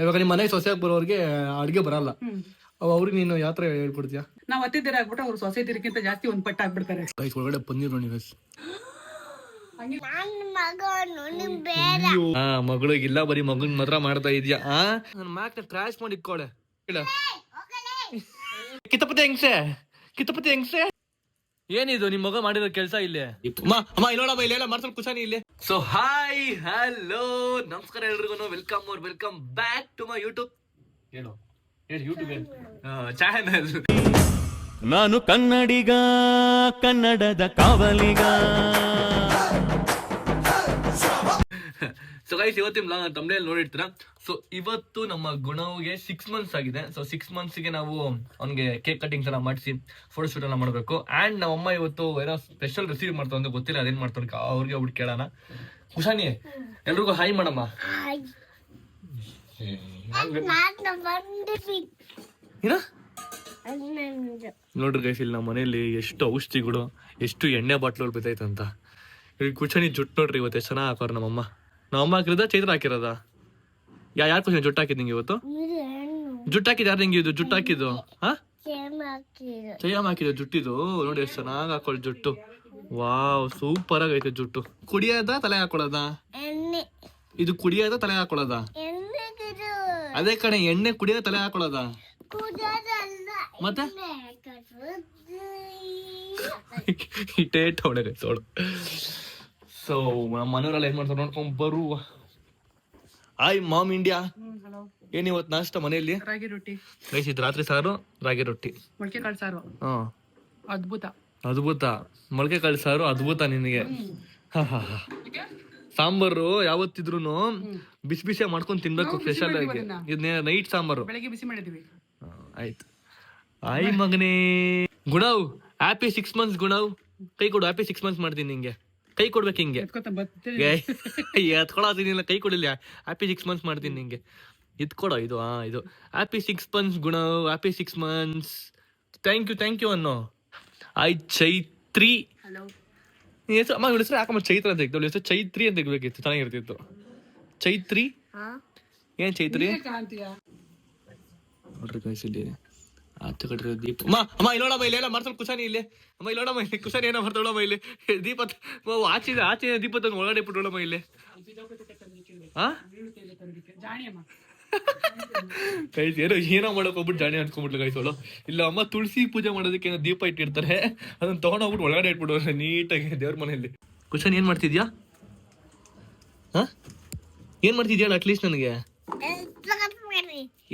ಇವಾಗ ನಿಮ್ಮ ಮನೆಗೆ ಸೊಸೆಯಾಗಿ ಬರೋರಿಗೆ ಅಡುಗೆ ಬರಲ್ಲ, ಅವ್ರಿಗೆ ನೀನು ಯಾವ ಥರ ಹೇಳ್ಕೊಡ್ತೀಯಾ? ನಾವು ಅತ್ತಿದ್ದೀರ ಆಗ್ಬಿಟ್ಟು ಅವ್ರು ಸೊಸೆ ತಿರ್ಗಿಂತ ಜಾಸ್ತಿ ಒಂದ್ ಪಟ್ಟ ಆಗ್ಬಿಡ್ತಾರೆ. ಗೈಸ್ ಒಳಗಡೆ ಪನ್ನೀರ್ ನೋಡಿ ಗೈಸ್. ಮಗಳಿಗಿಲ್ಲ, ಬರೀ ಮಗನ್ ಮಾತ್ರ ಮಾಡ್ತಾ ಇದೀಯಾ? ನನ್ನ ಮ್ಯಾಕ್ನ ಕ್ರಾಶ್ ಮಾಡಿ ಇಟ್ಕೊಳೆ. ಕಿತ್ತಪತಿ ಹೆಂಗ್ಸೆ ಏನಿದು ನಿಮ್ ಮಗ ಮಾಡಿರೋ ಕೆಲಸ ಇಲ್ಲೇ? ಅಮ್ಮ ಇಲ್ಲೋಡಮ್ಮ, ಇಲ್ಲೆಲ್ಲ ಮಾಡ್ಸಲ್ ಕುಶಾನಿ ಇಲ್ಲಿ. ಸೊ ಹಾಯ್ ಹಲೋ ನಮಸ್ಕಾರ ಎಲ್ರಿಗೂ, welcome back to my YouTube YouTube channel. ನಾನು ಕನ್ನಡಿಗ, ಕನ್ನಡದ ಕಾವಲಿಗ. ಸೊ ಗೈಸ್, ಇವತ್ತಿನ ತಮ್ಮನೇಲಿ ನೋಡಿರ್ತೀರ. ಸೊ ಇವತ್ತು ನಮ್ಮ ಗುಣವ್ಗೆ 6 months ಆಗಿದೆ. ಸೊ 6 monthsಗೆ ನಾವು ಅವ್ನಿಗೆ ಕೇಕ್ ಕಟಿಂಗ್ಸ್ ಎಲ್ಲ ಮಾಡಿಸಿ ಫೋಟೋಶೂಟ್ ಎಲ್ಲ ಮಾಡಬೇಕು. ಆ್ಯಂಡ್ ನಮ್ಮಮ್ಮ ಇವತ್ತು ಏನೋ ಸ್ಪೆಷಲ್ ರೆಸಿಪಿ ಮಾಡ್ತಾ ಅಂತ ಗೊತ್ತಿಲ್ಲ, ಅದೇನು ಮಾಡ್ತಾರೆ ಅವ್ರಿಗೆ ಹೋಗ್ಬಿಟ್ಟು ಕೇಳೋಣ. ಕುಶಾನಿ ಎಲ್ರಿಗೂ ಹಾಯ್ ಮಾಡಮ್ಮ. ನೋಡ್ರಿ ಗೈಸ್, ಇಲ್ಲಿ ನಮ್ಮ ಮನೇಲಿ ಎಷ್ಟು ಔಷಧಿಗಳು, ಎಷ್ಟು ಎಣ್ಣೆ ಬಾಟ್ಲುಗಳು ಬಿದ್ದೈತಂತ. ಇಲ್ಲಿ ಕುಶಾನಿ ಜುಟ್ಟು ನೋಡ್ರಿ ಇವತ್ತು ಎಷ್ಟು ಚೆನ್ನಾಗಿ ಹಾಕೋರು ನಮ್ಮಮ್ಮ. ನಮ್ಮಮ್ಮ ಹಾಕಿರೋದ ಚೈತ್ರ ಹಾಕಿರೋದ? ಯಾರು ಕುಶಾನಿ ಜುಟ್ಟು ಹಾಕಿದ್ ನಿಂಗೆ ಇವತ್ತು? ಜುಟ್ಟು ಹಾಕಿದ್ ಯಾರು ನಿಂಗೆ? ಇದು ಜುಟ್ಟು ಹಾಕಿದ್ದು ಚೈಯಮ್ಮ ಹಾಕಿದ್ದು ಜುಟ್ಟಿದು. ನೋಡಿ ಎಷ್ಟು ಚೆನ್ನಾಗಿ ಹಾಕೊಳ್ಳಿ ಜುಟ್ಟು. ವಾವ್, ಸೂಪರ್ ಆಗೈತೆ ಜುಟ್ಟು. ಕುಡಿಯೋದ ತಲೆ ಹಾಕೊಳ್ಳೋದ? ಇದು ಕುಡಿಯೋದ ತಲೆ ಹಾಕೊಳ್ಳೋದ? ಅದೇ ಕಣೆ, ಎಣ್ಣೆ ಕುಡಿಯೋದ ತಲೆ ಹಾಕೊಳ್ಳೋದ? ಮತ್ತೆ ಇಟೇಟ್ ಹೊಡೆಗೆ ಸೋಳು. ಸೊ ನಮ್ಮ ಮನೆಯವರೆಲ್ಲ ಏನ್ ಮಾಡ್ತಾರೆ ನೋಡ್ಕೊಂಡ್ ಬರುವ. ಹಾಯ್ ಮಾಮ್ ಇಂಡಿಯಾ, ಏನಿವತ್ತು ನಾಷ್ಟ ಮನೆಯಲ್ಲಿ? ರಾಗಿ ರೊಟ್ಟಿ ಗೈಸ್, ಇದು ರಾತ್ರಿ ಸಾರು ರಾಗಿ ರೊಟ್ಟಿ, ಮೊಳಕೆ ಕಾಳು ಸಾರು. ಅದ್ಭುತ ಮೊಳಕೆ ಕಾಳು ಸಾರು ಅದ್ಭುತ ನಿನಗೆ. ಸಾಂಬಾರು ಯಾವತ್ತಿದ್ರು ಬಿಸಿ ಬಿಸಿ ಮಾಡ್ಕೊಂಡು ತಿನ್ಬೇಕು, ಸ್ಪೆಷಲ್ ಆಗಿ. ಇದನ್ನ ನೈಟ್ ಸಾಂಬಾರು ಬೆಳಗ್ಗೆ ಬಿಸಿ ಮಾಡಿದೀವಿ. ಆಯ್ತು. ಆಯ್ ಮಗನೇ ಗುಣವ್, ಹ್ಯಾಪಿ 6 months ಗುಣವ್. ಕೈ ಕೊಡು, ಹ್ಯಾಪಿ 6 months ಮಾಡ್ತೀನಿ ನಿಂಗೆ. ಕೈ ಕೊಡ್ಬೇಕು ಹಿಂಗೆ, ಎತ್ಕೊಳತೀನಿ. ಕೈ ಕೊಡಿಲ್ಲ, ಹ್ಯಾಪಿ 6 months ಮಾಡ್ತೀನಿ ನಿಂಗೆ. ಇದ್ಕೊಡೋ, ಇದು ಇದು happy 6 months Gunav, happy 6 months. Thank you ಅನ್ನೋ. ಆಯ್ ಚೈತ್ರಿ. ಹೆಸರು ಅಮ್ಮ, ಹೆಸರು ಯಾಕಮ್ಮ ಚೈತ್ರ ಅಂತ ತೆಗ್ದು, ಹೆಸರು ಚೈತ್ರಿ ಅಂತ ತೆಗ್ಬೇಕಿತ್ತು, ಚೆನ್ನಾಗಿರ್ತಿತ್ತು. ಚೈತ್ರಿ ಏನ್ ಚೈತ್ರಿ ನೋಡ್ರಿ ಗೈಸ್, ಇಲ್ಲಿ ಆಚೆ ಕಟ್ಟಿರೋ ದೀಪ. ಅಮ್ಮ ಇಲ್ಲೋಡಮ್ಮ, ಇಲ್ಲೆಲ್ಲ ಮಾಡ್ಸಲ್ ಕುಶಾನಿ ಇಲ್ಲಿ. ಅಮ್ಮ ಇಲ್ಲೋಡಮ್ಮ, ಇಲ್ಲಿ ಕುಶಾನಿ ಏನೋ ಮಾಡ್ತಾಳಮ್ಮ ಇಲ್ಲಿ. ದೀಪ ಆಚೆ ದೀಪ ತಂದು ಒಳಗಡೆ ಬಿಟ್ಟೋಳಮ್ಮ ಇಲ್ಲಿ. ಕೈಸ್ ಏನೋ ಮಾಡಕ್ ಹೋಗ್ಬಿಟ್ಟು ಜಾಣಿ ಅನ್ಸ್ಕೊಂಡ್ಬಿಟ್ಲು ಗೈಸ್ ಅವಳು. ಇಲ್ಲ ಅಮ್ಮ ತುಳಸಿ ಪೂಜೆ ಮಾಡೋದಕ್ಕೆ ಏನೋ ದೀಪ ಇಟ್ಟಿರ್ತಾರೆ, ಅದನ್ನ ತಗೊಂಡೋಗ್ಬಿಟ್ಟು ಒಳಗಡೆ ಇಟ್ಬಿಟ್ಟು ನೀಟಾಗಿ ದೇವ್ರ ಮನೆಯಲ್ಲಿ. ಕುಶಾನಿ ಏನ್ ಮಾಡ್ತಿದ್ಯಾ? ಏನ್ ಮಾಡ್ತಿದ್ಯಾ ಅಟ್ಲೀಸ್ಟ್ ನನಗೆ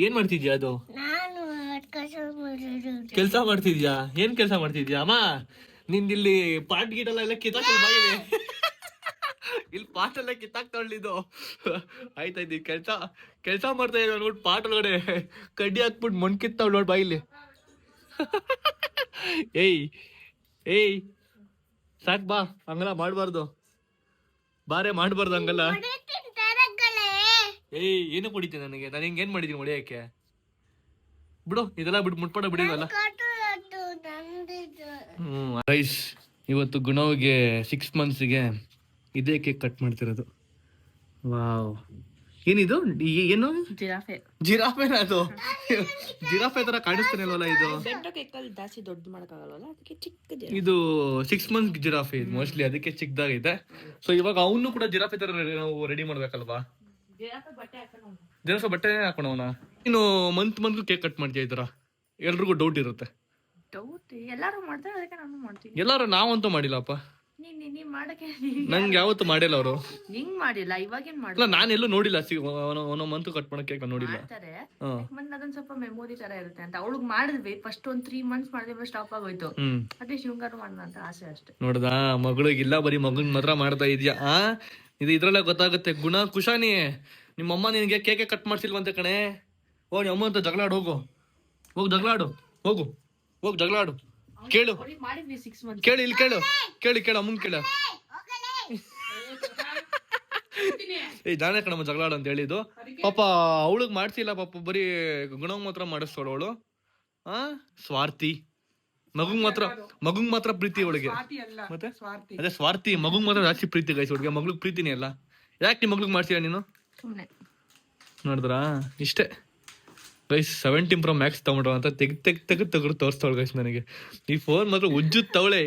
ಏನ್ ಮಾಡ್ತಿದ್ಯಾ? ಅದು ಕೆಲ್ಸ ಮಾಡ್ತಿದ್ಯಾ? ಏನ್ ಕೆಲ್ಸ ಮಾಡ್ತಿದ್ಯಾ ಅಮ್ಮ? ನಿಂದಿಲ್ಲಿ ಪಾಟ್ ಗೀಟೆಲ್ಲ ಎಲ್ಲ ಕಿತ್ತಾಕ್ತೊಳ್ ಬಾಯಿಲೆ, ಇಲ್ಲಿ ಪಾಟ್ ಎಲ್ಲ ಕಿತ್ತಾಕ್ತೊಳ್ಳಿದ್ದು. ಆಯ್ತಾಯ್ತು, ಕೆಲ್ಸ ಮಾಡ್ತಾ ಇದ್ದ ನೋಡ್, ಪಾಟ್ ಒಳಗಡೆ ಕಡ್ಡಿ ಹಾಕ್ಬಿಟ್ಟು ಮಣ್ ಕಿತ್ತಾವ್ ನೋಡ್ ಬಾಯಿಲಿ. ಏಯ್ ಸಾಕ್ ಬಾ, ಹಂಗಲ್ಲ ಮಾಡ್ಬಾರ್ದು, ಮಾಡ್ಬಾರ್ದು ಹಂಗಲ್ಲ. ಏನು ಕುಡಿತೀನಿ ನನಗೆ? ನಾನು ಹಿಂಗೇನ್ ಮಾಡಿದೀನಿ ಹೊಡಿಯಕ್ಕೆ? ಬಿಡು, ಇದೆಲ್ಲ ಬಿಟ್ಟು ಮುಟ್ಪಾಡ ಬಿಡಿದಲ್ಲ. ರೈಸ್, ಇವತ್ತು ಗುಣವ್ಗೆ 6 monthsಗೆ ಇದೇ ಕೇಕ್ ಕಟ್ ಮಾಡ್ತಿರೋದು. ವಾವ್, ಏನಿದು? ಏನು ಜಿರಾಫೆನ? ಅದು ಜಿರಾಫೆ ತರ ಕಾಣಿಸ್ತಾನೆ ಅಲ್ವಲ್ಲ ಇದು. ಇದು 6 months ಜಿರಾಫೆ ಇದು ಮೋಸ್ಟ್ಲಿ, ಅದಕ್ಕೆ ಚಿಕ್ಕದಾಗಿದೆ. ಸೊ ಇವಾಗ ಅವನು ಕೂಡ ಜಿರಾಫೆ ತರ ನಾವು ರೆಡಿ ಮಾಡ್ಬೇಕಲ್ವಾ? ಜಿರಾಫೆ ಬಟ್ಟೆ ಹಾಕೋಣವನ. ನೀನು ಮಂತ್ ಕೇಕ್ ಕಟ್ ಮಾಡ್ತೀಯ ಈ ತರ? ಎಲ್ರಿಗೂ ಡೌಟ್ ಇರುತ್ತೆ. ಎಲ್ಲಾರು ನಾವಂತೂ ಮಾಡಿಲ್ಲಪ್ಪ, ನಂಗೆ ಯಾವತ್ತು ಮಾಡಿಲ್ಲ ಅವರು. ಇಲ್ಲ, ನಾನೆಲ್ಲೂ ನೋಡಿಲ್ಲ. ಒಂದೊಂದು ಮಂತ್ ಕಟ್ ಮಾಡೋ ಕೇಕ್ ನೋಡಿಲ್ಲ. ಸ್ವಲ್ಪ ಮೆಮೊರಿ ತರ ಇರುತ್ತೆ ಅಂತ ಅವಳಿಗೆ ಮಾಡಿದ್ವಿ. ಫಸ್ಟ್ ಒಂದ್ 3 months ಮಾಡಿದ್ವಿ, ಸ್ಟಾಪ್ ಆಗೋಯ್ತು. ಅಟ್ಲೀಸ್ಟ್ ಶೃಂಗಾರ ಮಾಡೋಣ ಅಂತ ಆಸೆ ಅಷ್ಟೇ. ನೋಡ್ದಾ, ಮಗಳಿಗಿಲ್ಲ, ಬರೀ ಮಗನ್ ಮಾತ್ರ ಮಾಡ್ತಾ ಇದ್ಯಾ? ಇದು ಇದ್ರಲ್ಲೇ ಗೊತ್ತಾಗುತ್ತೆ. ಗುಣ ಕುಶಾನಿ, ನಿಮ್ಮಮ್ಮ ನಿನಗೆ ಕೇಕೆ ಕಟ್ ಮಾಡ್ಸಿಲ್ವಂತೆ ಕಣೆ. ನಿಮ್ಮ ಅಮ್ಮ ಅಂತ ಜಗಳಾಡು, ಹೋಗು ಜಗಳಾಡು. ಕೇಳು, ಇಲ್ಲಿ ಕೇಳು ಅಮ್ಮನ್ ಕೇಳ. ನಾನೇ ಕಣಮ್ಮ ಜಗಳಾಡು ಅಂತ ಹೇಳಿದ್ದು. ಪಾಪ ಅವಳಿಗೆ ಮಾಡ್ಸಿಲ್ಲ ಪಾಪ, ಬರೀ ಗುಣವ್ ಮಾತ್ರ ಮಾಡಿಸ್ತಾಳು ಅವಳು. ಸ್ವಾರ್ಥಿ. ಮಗುಂಗ್ ಮಾತ್ರ ಪ್ರೀತಿ ಅವಳಿಗೆ. ಮತ್ತೆ ಅದೇ ಸ್ವಾರ್ಥಿ, ಮಗುಂಗ್ ಮಾತ್ರ ಜಾಸ್ತಿ ಪ್ರೀತಿ ಗೈಸ್ ಅವಳಿಗೆ. ಮಗ್ಳಿಗೆ ಪ್ರೀತಿನೇ ಅಲ್ಲ. ಯಾಕೆ ನಿಮ್ಮ ಮಗ್ಳಿಗೆ ಮಾಡ್ತೀಯ ನೀನು? ನೋಡಿದ್ರಾ ಇಷ್ಟೇ ಗೈಸ್. 17 Pro Max ತಗೊಂಡ್ರು ಅಂತ ತೆಗೆದು ತೋರಿಸ್ತಾವಳು ಗೈಸ್ ನನಗೆ. ಈ ಫೋನ್ ಮಾತ್ರ ಉಜ್ಜುತ್ ತವಳೆ.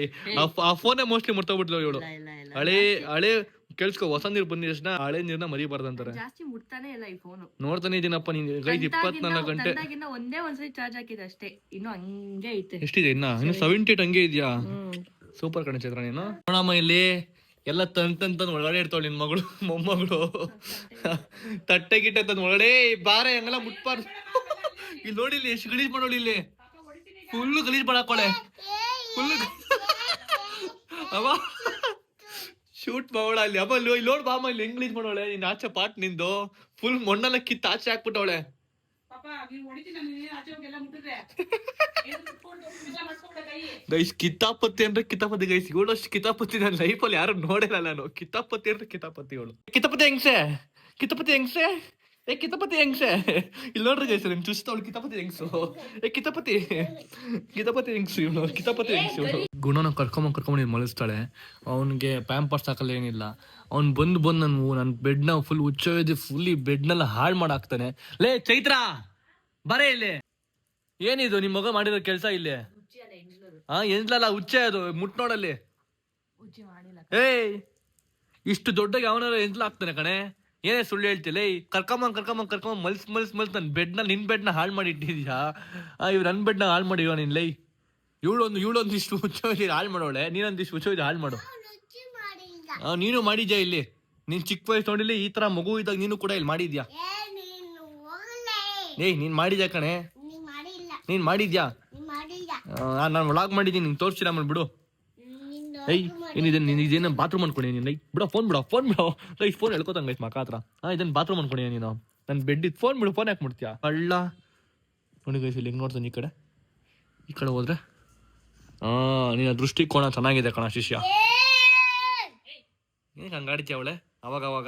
ಆ ಫೋನೇ ಮೋಸ್ಟ್ಲಿ ಮುರ್ತೋಗ್ಬಿಟ್ಲು ಇವಳು. ಹಳೆ ಕೇಳಿಸ್ಕೊ, ಹೊಸ ನೀರು ಬಂದಿದ ತಕ್ಷಣ ಹಳೆ ನೀರ್ನ ಮರಿಬಾರ್ದಂತಾರೆ. ಜಾಸ್ತಿ ಮುಟ್ತಾನೆ ಇಲ್ಲ ಈ ಫೋನ್. ನೋಡ್ತಾನೆ ಇದೀನಪ್ಪ ನೀನ್ ಗೈಸ್ 24 ಗಂಟೆ. ಒಂದೇ ಒಂದ್ಸರಿ ಚಾರ್ಜ್ ಹಾಕಿದೆ ಅಷ್ಟೇ, ಇನ್ನು ಹಂಗೆ ಐತೆ. ಎಷ್ಟಿದೆ ಇನ್ನು 78 ಹಂಗೆ ಇದೆಯಾ? ಸೂಪರ್ ಕಣೆ ಚೈತ್ರ ನೀನು. ನೋಡಮ್ಮ ಇಲ್ಲಿ ಎಲ್ಲ ತಂತ ಒಳಗಡೆ ಇರ್ತಾವಳು ನಿನ್ ಮಗಳು ಮೊಮ್ಮಗಳು. ತಟ್ಟೆ ಗಿಟ್ಟೆ ತಂದ್ ಒಳಗಡೆ ಬಾರೆ ಹಂಗೆಲ್ಲ ಮುಟ್ಬಾರ್ದು. ಇಲ್ಲಿ ನೋಡಿ ಇಲ್ಲಿ ಎಷ್ಟು ಗಲೀಜ್ ಮಾಡೋಳು. ಇಲ್ಲಿ ಫುಲ್ಲು ಗಲೀಜ್ ಮಾಡಾಕೊಳೆ. ಫುಲ್ಲು ಅವ ಶೂಟ್ ಮಾಡೋಳ ಅಲ್ಲಿ. ಅಮ್ಮ ಇಲ್ಲಿ ನೋಡ್ ಬಾಮ ಇಲ್ಲಿ ಹೆಂಗ್ ಗಲೀಜ್ ಮಾಡೋಳೆ. ನೀನ್ ಆಚೆ ಪಾಟ್ ನಿಂದು ಫುಲ್ ಮೊಣ್ಣೆಲ್ಲ ಕಿತ್ತು ಆಚೆ ಹಾಕ್ಬಿಟ್ಟವಳೆ. ಗೈಸ್ ಕಿತಾಪತಿ ಅಂದ್ರೆ ಕಿತಾಪತಿ ಗೈಸ್. ಇವಳಷ್ಟು ಕಿತಾಪತಿ ನನ್ನ ಲೈಫಲ್ಲಿ ಯಾರು ನೋಡಿಲ್ಲ ನಾನು. ಕಿತಾಪತಿ ಅಂದ್ರೆ ಕಿತಾಪತಿ ಇವಳು. ಕಿತಾಪತಿ ಹೆಂಗ್ಸೆ ಕಿತಾಪತಿ ಹೆಂಗ್ಸೆ ಇಲ್ಲಿ ನೋಡ್ರಿ ಗೈಸ್ ನಿಮ್ ಚುಸ್ತವಳು ಕಿತಾಪತಿ ಹೆಂಗ್ಸು. ಕಿತಾಪತಿ ಹೆಂಗ್ಸು ಇವಳು. ಕಿತಾಪತಿ ಹೆಂಗ್ಸು ಇವಳು. ಗುಣನ ಕರ್ಕೊಂಡ್ ಮಲಗಿಸ್ತಾಳೆ. ಅವನಿಗೆ ಪ್ಯಾಂಪರ್ಸ್ ಹಾಕಲ್ಲ ಏನಿಲ್ಲ. ಅವ್ನು ಬಂದು ನನ್ನ ಬೆಡ್ನ ಫುಲ್ ಹುಚ್ಚೋಯ್ದು ಫುಲ್ ಈ ಬೆಡ್ನೆಲ್ಲ ಹಾಳು ಮಾಡಾಕ್ತಾನೆ. ಲೇ ಚೈತ್ರ ಬರೇ ಇಲ್ಲಿ. ಏನಿದು ನಿಮ್ ಮಗ ಮಾಡಿರೋ ಕೆಲ್ಸ ಇಲ್ಲಿ? ಎಂದ್ಲಲ್ಲ ಹುಚ್ಚೆ ಅದು. ಮುಟ್ ನೋಡಲ್ಲಿ. ಏಯ್ ಇಷ್ಟು ದೊಡ್ಡಗೆ ಅವನಾರ ಎಂದ್ಲ ಆಗ್ತಾನೆ ಕಣೆ. ಏನೇ ಸುಳ್ಳು ಹೇಳ್ತಿಲ್ಲ. ಕರ್ಕೊಂಬ ಮಲ್ಸ್ ನನ್ ಬೆಡ್ನ ನಿನ್ ಬೆಡ್ನ ಹಾಳು ಮಾಡಿ ಇಟ್ಟಿದ್ಯಾ. ಇವ್ ನನ್ ಬೆಡ್ನ ಹಾಳು ಮಾಡಿವ ನಿನ್ ಲೈ. ಇವಳೊಂದಿಷ್ಟು ಹುಚ್ಚೋಯ್ದು ಹಾಳು ಮಾಡೋಳೆ. ನೀನೊಂದಿಷ್ಟು ಹುಚ್ಚೋಯ್ದು ಹಾಳು ಮಾಡು. ನೀನು ಮಾಡಿದ್ಯಾ ಇಲ್ಲಿ. ನೀನ್ ಚಿಕ್ಕ ವಯಸ್ಸು ನೋಡಿಲ್ಲ ಈ ತರ ಮಗು ಇದ್ದಾಗ ನೀನು ಕೂಡ ಇಲ್ಲಿ ಮಾಡಿದ್ಯಾ. ಏಯ್ ನೀನ್ ಮಾಡಿದ್ಯಾ ಕಣೆ. ನೀನ್ ಮಾಡಿದ್ಯಾ? ನಾನು ವ್ಲಾಗ್ ಮಾಡಿದ್ದೀನಿ, ನಿಂಗೆ ತೋರಿಸಿಲ್ಲ ಆಮೇಲೆ ಬಿಡು. ಏಯ್ ಇದೇನು ಬಾತ್ರೂಮ್ ಅನ್ಕೊಂಡಿ ನೀನು. ಬಿಡೋ ಫೋನ್ ಲೈಕ್ ಫೋನ್ ಹೇಳ್ಕೊತಂಗ ಮಕ್ಕ ಹತ್ರ. ಇದನ್ನ ಬಾತ್ರೂಮ್ ಅನ್ಕೊಂಡಿ ನೀನು. ನನ್ನ ಬೆಡ್ ಇತ್ತು. ಫೋನ್ ಬಿಡು. ಫೋನ್ ಯಾಕೆ ಮಾಡ್ತೀಯಾ ಅಳ್ಳ. ನೋಡಿ ಗೈಸ್ ಇಲ್ಲಿ ಹೆಂಗ್ ನೋಡ್ತಾನೆ. ಈ ಕಡೆ ಹೋದ್ರೆ ನಿನ್ನ ದೃಷ್ಟಿಕೋನ ಚೆನ್ನಾಗಿದೆ ಕಣ ಶಿಷ್ಯ. ಏನ್ ಹಂಗಾಡ್ತೀಯ ಅವಳೆ ಅವಾಗ.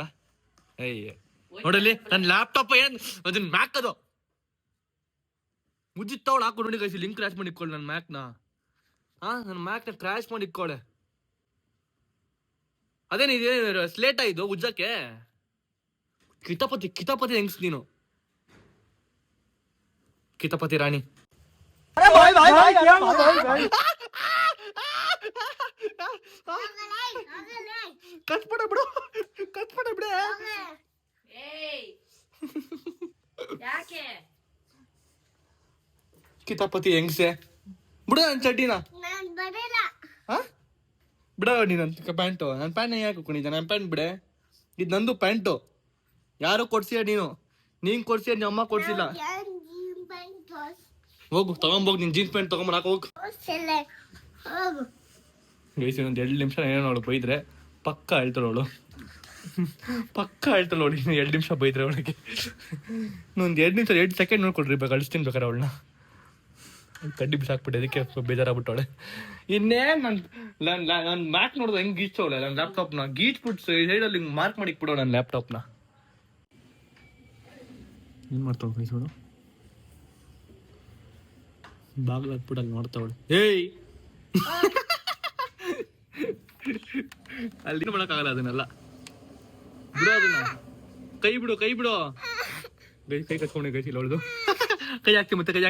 ಏಯ್ ನೋಡಲಿ ನನ್ನ ಲ್ಯಾಪ್ಟಾಪ್ ಏನ್ ಅದನ್ನ ಮ್ಯಾಕ್ ಅದು ಮುಜ್ಜಿತ್ತವಳು ಹಾಕೊಂಡು. ನೋಡಿ ಗೈಸ್ ಲಿಂಕ್ ಕ್ರಾಶ್ ಮಾಡಿ ಇಕ್ಕೊಳ್ಳಿ ನನ್ನ ಮ್ಯಾಕ್ನ. ನನ್ನ ಮ್ಯಾಕ್ನ ಕ್ರಾಶ್ ಮಾಡಿ ಇಕ್ಕೊಳ್ಳೆ. ಅದೇನಿದೆ ಸ್ಲೇಟ್ ಆಯ್ತು ಉಜ್ಜಕ್ಕೆ. ಕಿತಾಪತಿ ಹೆಂಗ್ಸ್ ನೀನು. ಕಿತಾಪತಿ ರಾಣಿ. ಕಟ್ಪಡ ಬಿಡು. ಕಿತಾಪತಿ ಹೆಂಗ್ಸೆ ಬಿಡು ನನ್ನ ಚಡ್ಡಿನ. ಬಿಡ ನೀನಂತ ಪ್ಯಾಂಟು. ನನ್ನ ಪ್ಯಾಂಟ್ ಯಾಕೆ ಹಾಕೊಂಡಿದ್ದೆ? ನನ್ನ ಪ್ಯಾಂಟ್ ಬಿಡೆ. ಇದು ನಂದು ಪ್ಯಾಂಟು. ಯಾರು ಕೊಡ್ಸಿಯ ನೀನ್ ಕೊಡ್ಸಿಯ. ನಿಮ್ಮ ಅಮ್ಮ ಕೊಡ್ಸಿಲ್ಲ. ಹೋಗು ತಗೊಂಬೋಗ್ ನಿನ್ ಜೀನ್ಸ್ ಪ್ಯಾಂಟ್ ತಗೊಂಬರಾಕ ಹೋಗು. ಗೈಸ್ ಇನ್ನೊಂದು 2 ನಿಮಿಷ ಏನೋ ಅವಳು ಬೈದ್ರೆ ಪಕ್ಕ ಹೇಳ್ತಾಳು. 2 ನಿಮಿಷ ಬೈದ್ರೆ ಅವಳಿಗೆ. ಇನ್ನೊಂದು 2 ನಿಮಿಷ 2 ಸೆಕೆಂಡ್ ನೋಡ್ಕೊಡ್ರಿ. ಕಳಿಸ್ತೀನಿ ಬೇಕಾರೆ ಅವಳನ್ನ. ಕಡ್ಡಿ ಬಿಸಾಕ್ಬಿಟ್ಟೆ ಅದಕ್ಕೆ ಬೇಜಾರಾಗ್ಬಿಟ್ಟವಳೆ. ಇನ್ನೇನ್ ನನ್ನ ಮ್ಯಾಕ್ ನೋಡ್ದು ಹೆಂಗ್ ಗೀಚವಳೆ ನನ್ನ ಲ್ಯಾಪ್ಟಾಪ್ನ. ಗೀಚ್ಬಿಟ್ಟು ಸೈಡಲ್ಲಿ ಹಿಂಗ್ ಮಾರ್ಕ್ ಮಾಡಿ ಇಕ್ಬಿಡೋ ನನ್ನ ಲ್ಯಾಪ್ಟಾಪ್ನ. ಏನ್ ಮಾಡ್ತಾವ ಗೈಸೋಳು? ಬಾಗ್ಲು ಹಾಕ್ಬಿಡಲ್ಲಿ ನೋಡ್ತಾವಳು. ಏಯ್ ಅಲ್ಲಿ ಮಾಡಕ್ಕಾಗಲ್ಲ ಅದನ್ನೆಲ್ಲ. ಬಿಡು ಅದನ್ನ. ಕೈ ಬಿಡು ಕೈ ಕಚ್ಕೊಂಡೆ ಗೈಸಿಲ್ಲ ಅವಳದು. ಕೈ ಹಾಕ್ತೀಯ ಮತ್ತೆ ಕೈ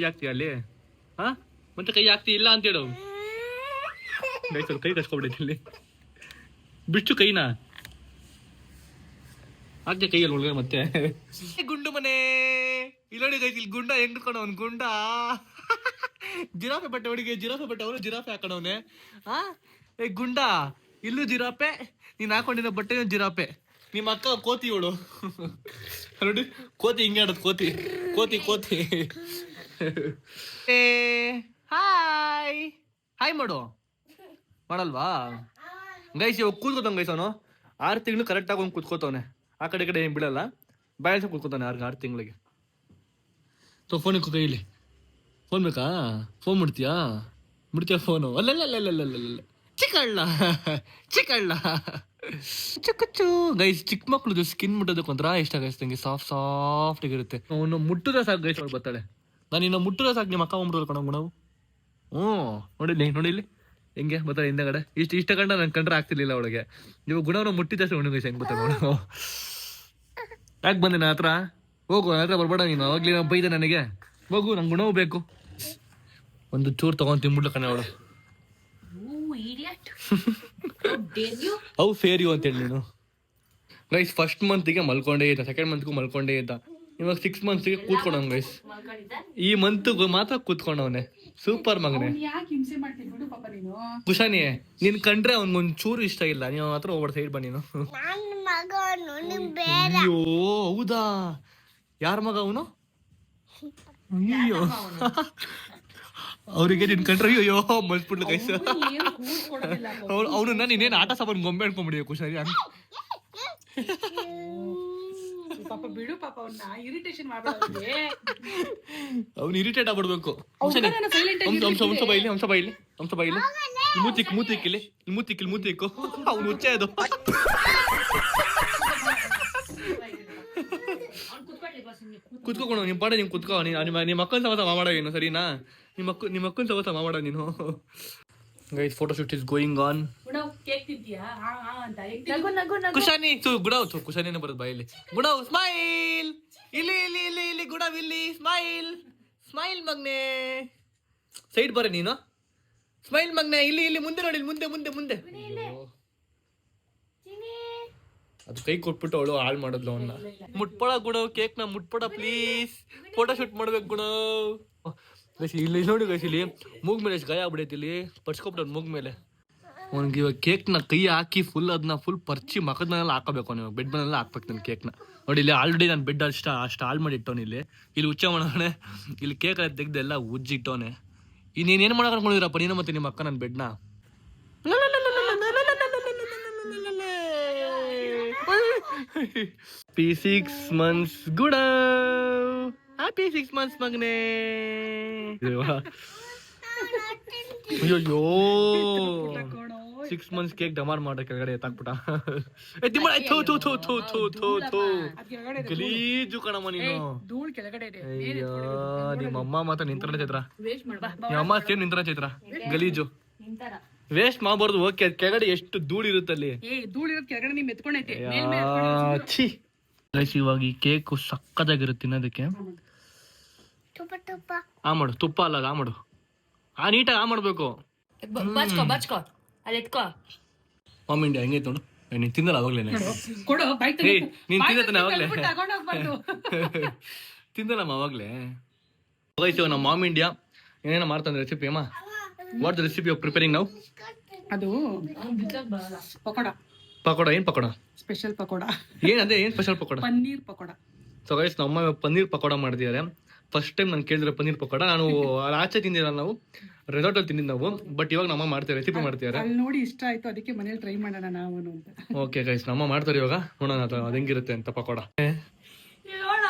ಹಾಕ್ತೀಯ ಅಲ್ಲಿ. ಮತ್ತೆ ಕೈ ಹಾಕ್ತಿ ಇಲ್ಲ ಅಂತ ಹೇಳು. ಗೈಸಲ್ಲಿ ಕೈ ಕಚ್ಕೊಬಿಡೈತಿ ಇಲ್ಲಿ. ಬಿಚ್ಚು ಕೈನ ಹಾಕ್ತೆ ಕೈಯಲ್ಲಿ ಒಳಗೆ. ಮತ್ತೆ ಗುಂಡು ಮನೆ ಇಲ್ಲೋಡಿ ಗೈಸ್. ಇಲ್ಲಿ ಗುಂಡ ಹೆಂಗ್ ಅವ್ನು ಗುಂಡ. ಜಿರಾಫೆ ಬಟ್ಟೆ ಹುಡುಗಿ. ಅವನು ಜಿರಾಫೆ ಹಾಕೊಂಡವನೆ. ಗುಂಡ ಇಲ್ಲೂ ಜಿರಾಫೆ. ನೀನ್ ಹಾಕೊಂಡಿರೋ ಬಟ್ಟೆ ಜಿರಾಫೆ. ನಿಮ್ಮ ಅಕ್ಕ ಕೋತಿ ಇವಳು. ನೋಡಿ ಕೋತಿ ಹಿಂಗೆ ಆಡೋದು. ಕೋತಿ ಹಾಯ್ ಮಾಡಲ್ವಾ ಗೈಸ್? ಇವಾಗ ಕೂತ್ಕೋತಾನೆ ಗೈಸ್. ಅವನು 6 ತಿಂಗಳು ಕರೆಕ್ಟ್ ಆಗಿ ಕೂತ್ಕೋತಾವನೆ. ಆ ಕಡೆ ಏನ್ ಬಿಡಲ್ಲ. ಬಾಯಲ್ಸ ಕೂತ್ಕೋತಾನೆ 6 ತಿಂಗಳಿಗೆ. ಫೋನ್ ಇಕ್ಕೋ ಕೈಲಿ. ಫೋನ್ ಬೇಕಾ? ಫೋನ್ ಮುಡ್ತೀಯಾ ಫೋನು? ಅಲ್ಲ ಚಿಕ್ಕಳ್ಳ ಚುಚ್ಚು ಗೈಸ್. ಚಿಕ್ಕ ಮಕ್ಳದು ಸ್ಕಿನ್ ಮುಟ್ಟೋದಕ್ಕೆ ಒಂಥರ ಇಷ್ಟ ಗೈಸ್ ನಂಗೆ. ಸಾಫ್ಟ್ ಆಗಿರುತ್ತೆ. ಅವನು ಮುಟ್ಟಿದ್ರೆ ಸಾಕು ಗೈಸ್ ಅವ್ಳು ಬರ್ತಾಳೆ. ನಾನು ಇನ್ನು ಮುಟ್ಟಿದ್ರೆ ಸಾಕು ನಿಮ್ಮ ಅಕ್ಕ ಬಂದ್ಬಿಡೋರು ಕಣ ನಾವು. ನೋಡಿಲಿ ಹೆಂಗೆ ಬರ್ತಾಳೆ ಹಿಂದಗಡೆ. ಇಷ್ಟ ಕಂಡ ನನ್ ಕಂಡ್ರೆ ಆಗ್ತಿರ್ಲಿಲ್ಲ ಅವಳಿಗೆ. ನೀವು ಗುಣವನ್ನು ಮುಟ್ಟಿದಷ್ಟು ಗೈಸ್ ಹೆಂಗ್ ಬರ್ತಾಳೆ ನೋಡು. ಯಾಕೆ ಬಂದೆ ನನ್ನ ಹತ್ರ? ಹೋಗು, ನನ್ನ ಹತ್ರ ಬರ್ಬೇಡ ನೀನು. ಅವಾಗ್ಲೇ ನಾವು ಬೈದೆ ನನಗೆ. ಹೋಗು, ನಂಗೆ ಗುಣವು ಬೇಕು. ಒಂದು ಚೂರು ತಗೊಂಡು ತಿನ್ಬಿಡ್ಲು ಕಣ ಅವಳು. ಅವು ಫೇರ್ ಯು ಅಂತೇಳಿ ನೀನು. ಗೈಸ್ ಫಸ್ಟ್ ಮಂತಿಗೆ ಮಲ್ಕೊಂಡೇ ಇದ್ದ, ಸೆಕೆಂಡ್ ಮಂತ್ಗೂ ಮಲ್ಕೊಂಡೇ ಇದ್ದ. ಇವಾಗ 6 ಮಂತ್ಸ್ಗೆ ಕೂತ್ಕೊಂಡವ್ ಗೈಸ್. ಈ ಮಂತ್ ಮಾತ್ರ ಕೂತ್ಕೊಂಡವನೆ. ಸೂಪರ್ ಮಗನೆ. ಕುಶಾನಿ, ನೀನ್ ಕಂಡ್ರೆ ಅವ್ನಿಗೊಂದ್ ಚೂರು ಇಷ್ಟ ಇಲ್ಲ. ನೀವು ಹತ್ರ ಹೋಗ್ಬಿಡ, ಸೈಡ್ ಬಾ ನೀನು. ಅಯ್ಯೋ ಹೌದಾ? ಯಾರ ಮಗ ಅವನು? ಅಯ್ಯೋ ಅವ್ರಿಗೆ ನಿನ್ ಕಂಡ್ರೆ ಅಯ್ಯೋ ಮಲ್ಸ್ಬಿಡ್ಲು ಕೈಸ. ಅವನನ್ನ ನೀನೇನ್ ಆಟ ಸಾಮಾನು ಗೊಂಬೆ ಅನ್ಕೊಂಡ್ಬಿಡಿಯ ಕುಶಾನಿ. ಪಾಪ ಬಿಡು, ಪಾಪ ಅವ್ನ ಇರಿಟೇಷನ್ ಮಾಡ್ಬೇಡ. ಅವ್ನು ಇರಿಟೇಟ್ ಆಗ್ಬಿಡ್ಬೇಕು. ಹಂಸ ಬೈಲಿ ಮೂತಿಕ್ಕಿಲ್ಲಿ ಅವ್ನು ಹುಚ್ಚೆ ಅದು. ಕುತ್ಕೋಣ ನಿಮ್ ಪಾಡ, ನಿಮ್ ಕುತ್ಕೋ. ನಿಮ್ಮ ಅಕ್ಕನ ಸವತ ಮಾಡ ಏನು, ಸರಿನಾ? ನಿಮ್ಮ ಅಕ್ಕನ ಸವತ ಮಾಡ ನೀನು. Guys photo shoot is going on. ಕುಶಾನಿ ಕುಶಾನಿನೇ ಬರೋದು ಬಾಯಲ್ಲಿ. ಗುಣವ್ ಸ್ಮೈಲ್. ಇಲ್ಲಿ ಗುಣವ್ ಇಲ್ಲಿ ಸ್ಮೈಲ್ ಮಗ್ನೆ. ಸೈಡ್ ಬರ ನೀನು. ಸ್ಮೈಲ್ ಮಗ್ನೆ. ಇಲ್ಲಿ ಮುಂದೆ ನೋಡಿ, ಮುಂದೆ. ಅದು ಕೈ ಕೊಟ್ಬಿಟ್ಟು ಅವಳು ಹಾಳು ಮಾಡಿದ್ಲು ಅವನ್ನ. ಮುಟ್ಪಡ ಗುಣವ್, ಕೇಕ್ ನ ಮುಟ್ಪಡ ಪ್ಲೀಸ್. ಫೋಟೋ ಶೂಟ್ ಮಾಡ್ಬೇಕು ಗುಣವ್. ಇಲ್ಲಿ ನೋಡಿ ಗೈಸ್, ಇಲ್ಲಿ ಮೂಗ್ ಮೇಲೆ ಎಷ್ಟು ಗಾಯ ಆಗ್ಬಿಡೈತಿ. ಇಲ್ಲಿ ಪರ್ಚ್ಕೊಬಿಟ್ಟು ಮೂಗ್ ಮೇಲೆ. ಅವ್ನಿಗೆ ಇವಾಗ ಕೇಕ್ನ ಕೈ ಹಾಕಿ ಅದನ್ನ ಫುಲ್ ಪರ್ಚಿ ಮಕದ ಮನೆಲ್ಲ ಹಾಕಬೇಕು. ನೀವು ಬೆಡ್ ಮನೆಲ್ಲ ಹಾಕ್ಬೇಕು ನನ್ನ ಕೇಕ್ನ. ನೋಡಿ ಇಲ್ಲಿ ಆಲ್ರೆಡಿ ನಾನು ಬೆಡ್ ಅಷ್ಟು ಹಾಳು ಮಾಡಿ ಇಟ್ಟವನು. ಇಲ್ಲಿ ಉಚ್ಚ ಮಾಡೋಣ. ಇಲ್ಲಿ ಕೇಕ್ ಎಲ್ಲ ತೆಗ್ದು ಎಲ್ಲ ಉಜ್ಜಿಟ್ಟವನೆ. ಇನ್ನೇನೇನು ಮಾಡೋಕೆ ಅನ್ಕೊಂಡಿದ್ರಪ್ಪ ನೀನು ಮತ್ತೆ ನಿಮ್ಮ ಅಕ್ಕ ನನ್ನ ಬೆಡ್ನ? P6 months ಗುಡ. ಹ್ಯಾಪಿ 6 months ಮಗನೇ. ಅಯ್ಯೋ 6 months ಕೇಕ್ ಡಮಾರ್ ಮಾಡೋ ಕೆಳಗಡೆ ಎತ್ತಾಕ್ಬಿಟ್ಟ. ಗಲೀಜು ಕಣಮ್ಮ ನೀನು. ಅಯ್ಯೋ ನಿಮ್ಮ ಅಮ್ಮ ಮಾತ್ರ ನಿಂತರ ಚೈತ್ರ. ನಿಮ್ಮ ಅಮ್ಮ ಸೇಮ್ ನಿಂತರ ಚೈತ್ರ. ಗಲೀಜು ವೇಸ್ಟ್ ಮಾಡಬಾರ್ದು. ಓಕೆ, ಕೆಳಗಡೆ ಎಷ್ಟು ಧೂಳು ಇರುತ್ತಲ್ಲಿ. ಇವಾಗ ಈ ಕೇಕ್ ಸಕ್ಕದಾಗಿರುತ್ತೆ ತಿನ್ನೋದಕ್ಕೆ. ಆ ಮಾಡು, ತುಪ್ಪ ಅಲ್ಲ ಆ ಮಾಡು. ನೀಟಾಗಿ ಆ ಮಾಡ್ಬೇಕು. ಮಾಮ್ ಇಂಡಿಯಾ ಹೆಂಗೈತೆ ನೋಡು. ನೀನ್ ತಿಂದಲ್ಲ ಅವಾಗ್ಲೇನೆ. ನೀನ್ ತಿಂದಾನೆ ಅವಾಗ್ಲೇ. ತಿಂದಲ್ಲಮ್ಮ ಅವಾಗ್ಲೇ. ನಮ್ಮ ಮಾಮ್ ಇಂಡಿಯಾ ಏನೇನೋ ಮಾಡ್ತಾನೆ ರೆಸಿಪಿ. ಅಮ್ಮ, what the recipe of preparing now? ಅದು ಪಕೋಡ. ಏನ್ ಪಕೋಡ? ಸ್ಪೆಷಲ್ ಪಕೋಡ. ಅದೇ ಏನ್ special pakoda? Paneer pakoda. So guys, ನಮ್ಮ ಪನ್ನೀರ್ ಪಕೋಡ ಮಾಡಿದ್ದಾರೆ. ಫಸ್ಟ್ ಟೈಮ್ ನಾನು ಕೇಳಿದ್ರೆ ಪನ್ನೀರ್ ಪಕೋಡ. ನಾನು ಆಚೆ ತಿಂದಿಲ್ಲ, ನಾವು ರೆಸಾರ್ಟ್ ಅಲ್ಲಿ ತಿಂದಿದ್ದು ನಾವು. ಬಟ್ ಇವಾಗ ನಮ್ಮ ಮಾಡ್ತಾರೆ, ರೆಸಿಪಿ ಮಾಡ್ತಾರೆ. ಅಲ್ಲಿ ನೋಡಿ ಇಷ್ಟ ಆಯ್ತು, ಅದಕ್ಕೆ ಮನೇಲಿ ಟ್ರೈ ಮಾಡೋಣ ನಾವು ಅಂತ. ಓಕೆ ಗೈಸ್, ನಮ್ಮ ಮಾಡ್ತಾರೆ ಇವಾಗ. ನೋಡೋಣ ಅದು ಹೆಂಗಿರುತ್ತೆ ಅಂತ ಪಕೋಡ. ನೋಡ,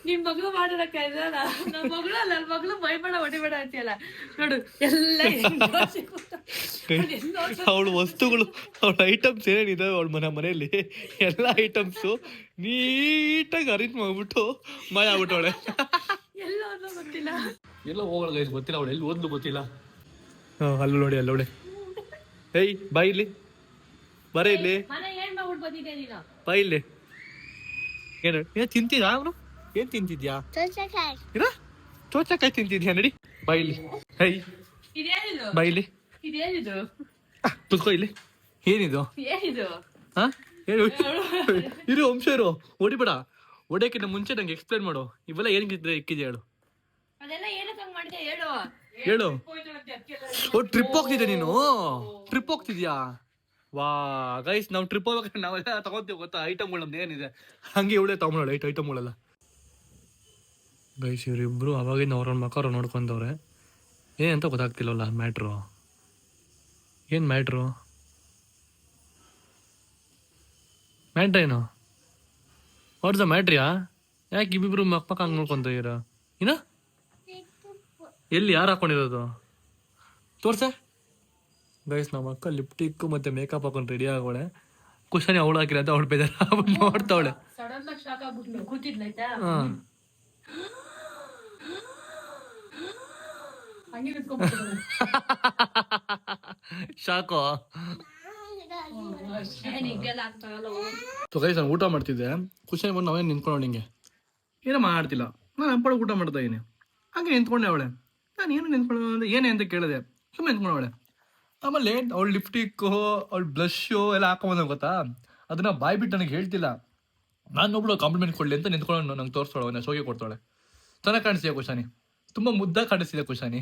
ನಿಮ್ ಮಗಳು ಮಾಡೋದಕ್ಕೆ ನಮ್ಮ ಮಗಳು ಅಲ್ಲ, ನನ್ನ ಮಗಳು ಬೈಬೇಡ ಹೊಡಿಬೇಡ ಅಂತೀಯಲ್ಲ ನೋಡು. ಎಲ್ಲ ಅವಳ ವಸ್ತುಗಳು, ಅವಳ ಐಟಮ್ಸ್ ಏನೇನಿದಾವೆ ಅವಳ ಮನೆಯಲ್ಲಿ, ಎಲ್ಲ ಐಟಮ್ಸು ನೀಟಾಗಿ ಅರೇಂಜ್ ಮಾಡ್ಬಿಟ್ಟು ಮಾಯ ಆಗ್ಬಿಟ್ಟವಳೆ. ಎಲ್ಲ ಗೊತ್ತಿಲ್ಲ, ಎಲ್ಲ ಹೋಗೋಣ ಗೈಸ್, ಗೊತ್ತಿಲ್ಲ ಅವಳು ಎಲ್ಲಿ ಓದ್ಲು ಗೊತ್ತಿಲ್ಲ. ಅಲ್ಲೂ ನೋಡಿ, ಅಲ್ಲೋಡೆ. ಏಯ್ ಬಾ ಇಲ್ಲಿ, ಬರ ಇಲ್ಲಿ, ಮನೆ ಏನ್ ಮಾಡ್ಬಿಟ್ಟು ಬಂದಿದ್ದೆ ನೀನು? ಬಾ ಇಲ್ಲಿ. ಏನ್ ತಿಂತಿದ್ಯಾ ಅವನು? ಏನ್ ತಿಂತಿದ್ಯಾ? ಚೋಚಕಾಯಿ ತಿಂತಿದ್ಯಾ? ನಡಿ ಬಾ ಇಲ್ಲಿ. ಹೈ ಇದೇನಿದು? ಬಾ ಇಲ್ಲಿ. ಇದೇನಿದು? ಕುತ್ಕೋ ಇಲ್ಲಿ. ಏನಿದು? ಏನಿದು? ಹಾ ಇರು, ವಂಶ ಇರು, ಹೊಡಿಬೇಡ. ಹೊಡಿಯಕ್ಕಿಂತ ಮುಂಚೆ ನಂಗೆ ಎಕ್ಸ್ಪ್ಲೇನ್ ಮಾಡು. ಇವೆಲ್ಲ ಏನಕ್ಕೆ ಇಕ್ಕಿದ್ಯಾ ಹೇಳು. ಅದೆಲ್ಲ ಏನಕ್ಕೆ ಹಂಗ್ ಮಾಡಿದ್ಯಾ ಹೇಳು. ಹೇಳು. ಓ, ಟ್ರಿಪ್ ಹೋಗ್ತಿದ್ಯಾ ನೀನು? ಟ್ರಿಪ್ ಹೋಗ್ತಿದ್ಯಾ? ವಾ ಗೈಸ್, ನಾವು ಟ್ರಿಪ್ ಹೋಗ್ಬೇಕಾದ್ರೆ ನಾವೆಲ್ಲ ತಗೋತೀವಿ ಗೊತ್ತಾ ಐಟಮ್ಗಳು. ನಮ್ದು ಏನಿದೆ ಹಂಗೆ ಇವಳೇ ತಗೊಂಡೋಳ ಐಟಮ್ಗಳೆಲ್ಲ. ಗೈಸ್, ಇವರಿಬ್ರು ಅವಾಗಿಂದ ಅವ್ರವ್ರ ಮಕ್ಕ ಅವ್ರು ನೋಡ್ಕೊಂಡವ್ರೆ. ಏನಂತ ಗೊತ್ತಾಗ್ತಿಲ್ಲವಲ್ಲ ಮ್ಯಾಟ್ರು. ಏನು ಮ್ಯಾಟ್ರು? ಮ್ಯಾಟ್ರ್ ಏನು? ವಾಟ್ಸ್ ದ ಮ್ಯಾಟ್ರಿಯಾ? ಯಾಕೆ ಇಬ್ಬಿಬ್ರು ಮಕ್ಕ ಹಂಗೆ ನೋಡ್ಕೊಂತ ಇರ? ಏನ ಎಲ್ಲಿ ಯಾರು ಹಾಕೊಂಡಿರೋದು? ತೋರ್ಸ ಗೈಸ್. ನಮ್ಮ ಅಕ್ಕ ಲಿಪ್ಟಿಕ್ ಮತ್ತೆ ಮೇಕಪ್ ಹಾಕೊಂಡು ರೆಡಿ ಆಗೋಳೆ. ಕುಶಾನಿ ಅವಳು ಹಾಕಿಲ್ಲ ಅಂತ ಅವಳು ಬೇಜಾರ ನೋಡ್ತಾವಳೆ. ಸಡನ್ ಆಗಿ ಶಾಕ್ ಆಗ್ಬಿಟ್ಲು, ಕೂತಿದ್ಲೈತಾ? ಹಂಗೆ ನಿಂತ್ಕೊಂಡ್ಬಿಟ್ಟಿದ್ದಾನೆ. ಶಾಕೋ. ಸೊ ಗೈಸ್ ನಾನು ಊಟ ಮಾಡ್ತಿದ್ದೆ, ಖುಷಿ ಬಂದು ನಾವೇನು ನಿಂತ್ಕೊಂಡು ಹಿಂಗೆ ಏನೋ ಮಾಡ್ತಿಲ್ಲ, ನಾನು ಹಂಪಡ ಊಟ ಮಾಡ್ತಾ ಇದ್ದೀನಿ. ಹಂಗೆ ನಿಂತ್ಕೊಂಡೆ ಅವಳೆ. ನಾನು ಏನು ನಿಂತ್ಕೊಳ್ಳೋ ಅಂದ್ರೆ ಏನೇ ಅಂತ ಕೇಳಿದೆ, ಸುಮ್ಮನೆ ನಿಂತ್ಕೊಂಡವಳೆ. ಆಮೇಲೆ ಅವಳು ಲಿಪ್ಟಿಕ್ಕು ಅವಳು ಬ್ಲಶ್ಶು ಎಲ್ಲ ಹಾಕೊಂಬಂದ ಗೊತ್ತಾ, ಅದನ್ನ ಬಾಯ್ ಬಿಟ್ಟು ನನಗೆ ಹೇಳ್ತಿಲ್ಲ. ನಾನು ಒಬ್ಳು ಕಾಂಪ್ಲಿಮೆಂಟ್ ಕೊಡಲಿ ಅಂತ ನಿಂತ್ಕೊಂಡು ನಂಗೆ ತೋರಿಸ್ತಾಳೆ, ಅವನ್ನ ಶೋಗೆ ಕೊಡ್ತಾಳೆ. ಚೆನ್ನಾಗಿ ಕಾಣಿಸ್ತೀಯ ಕುಶಾನಿ, ತುಂಬ ಮುದ್ದಾಗಿ ಕಾಣಿಸ್ತಿದೆ ಕುಶಾನಿ.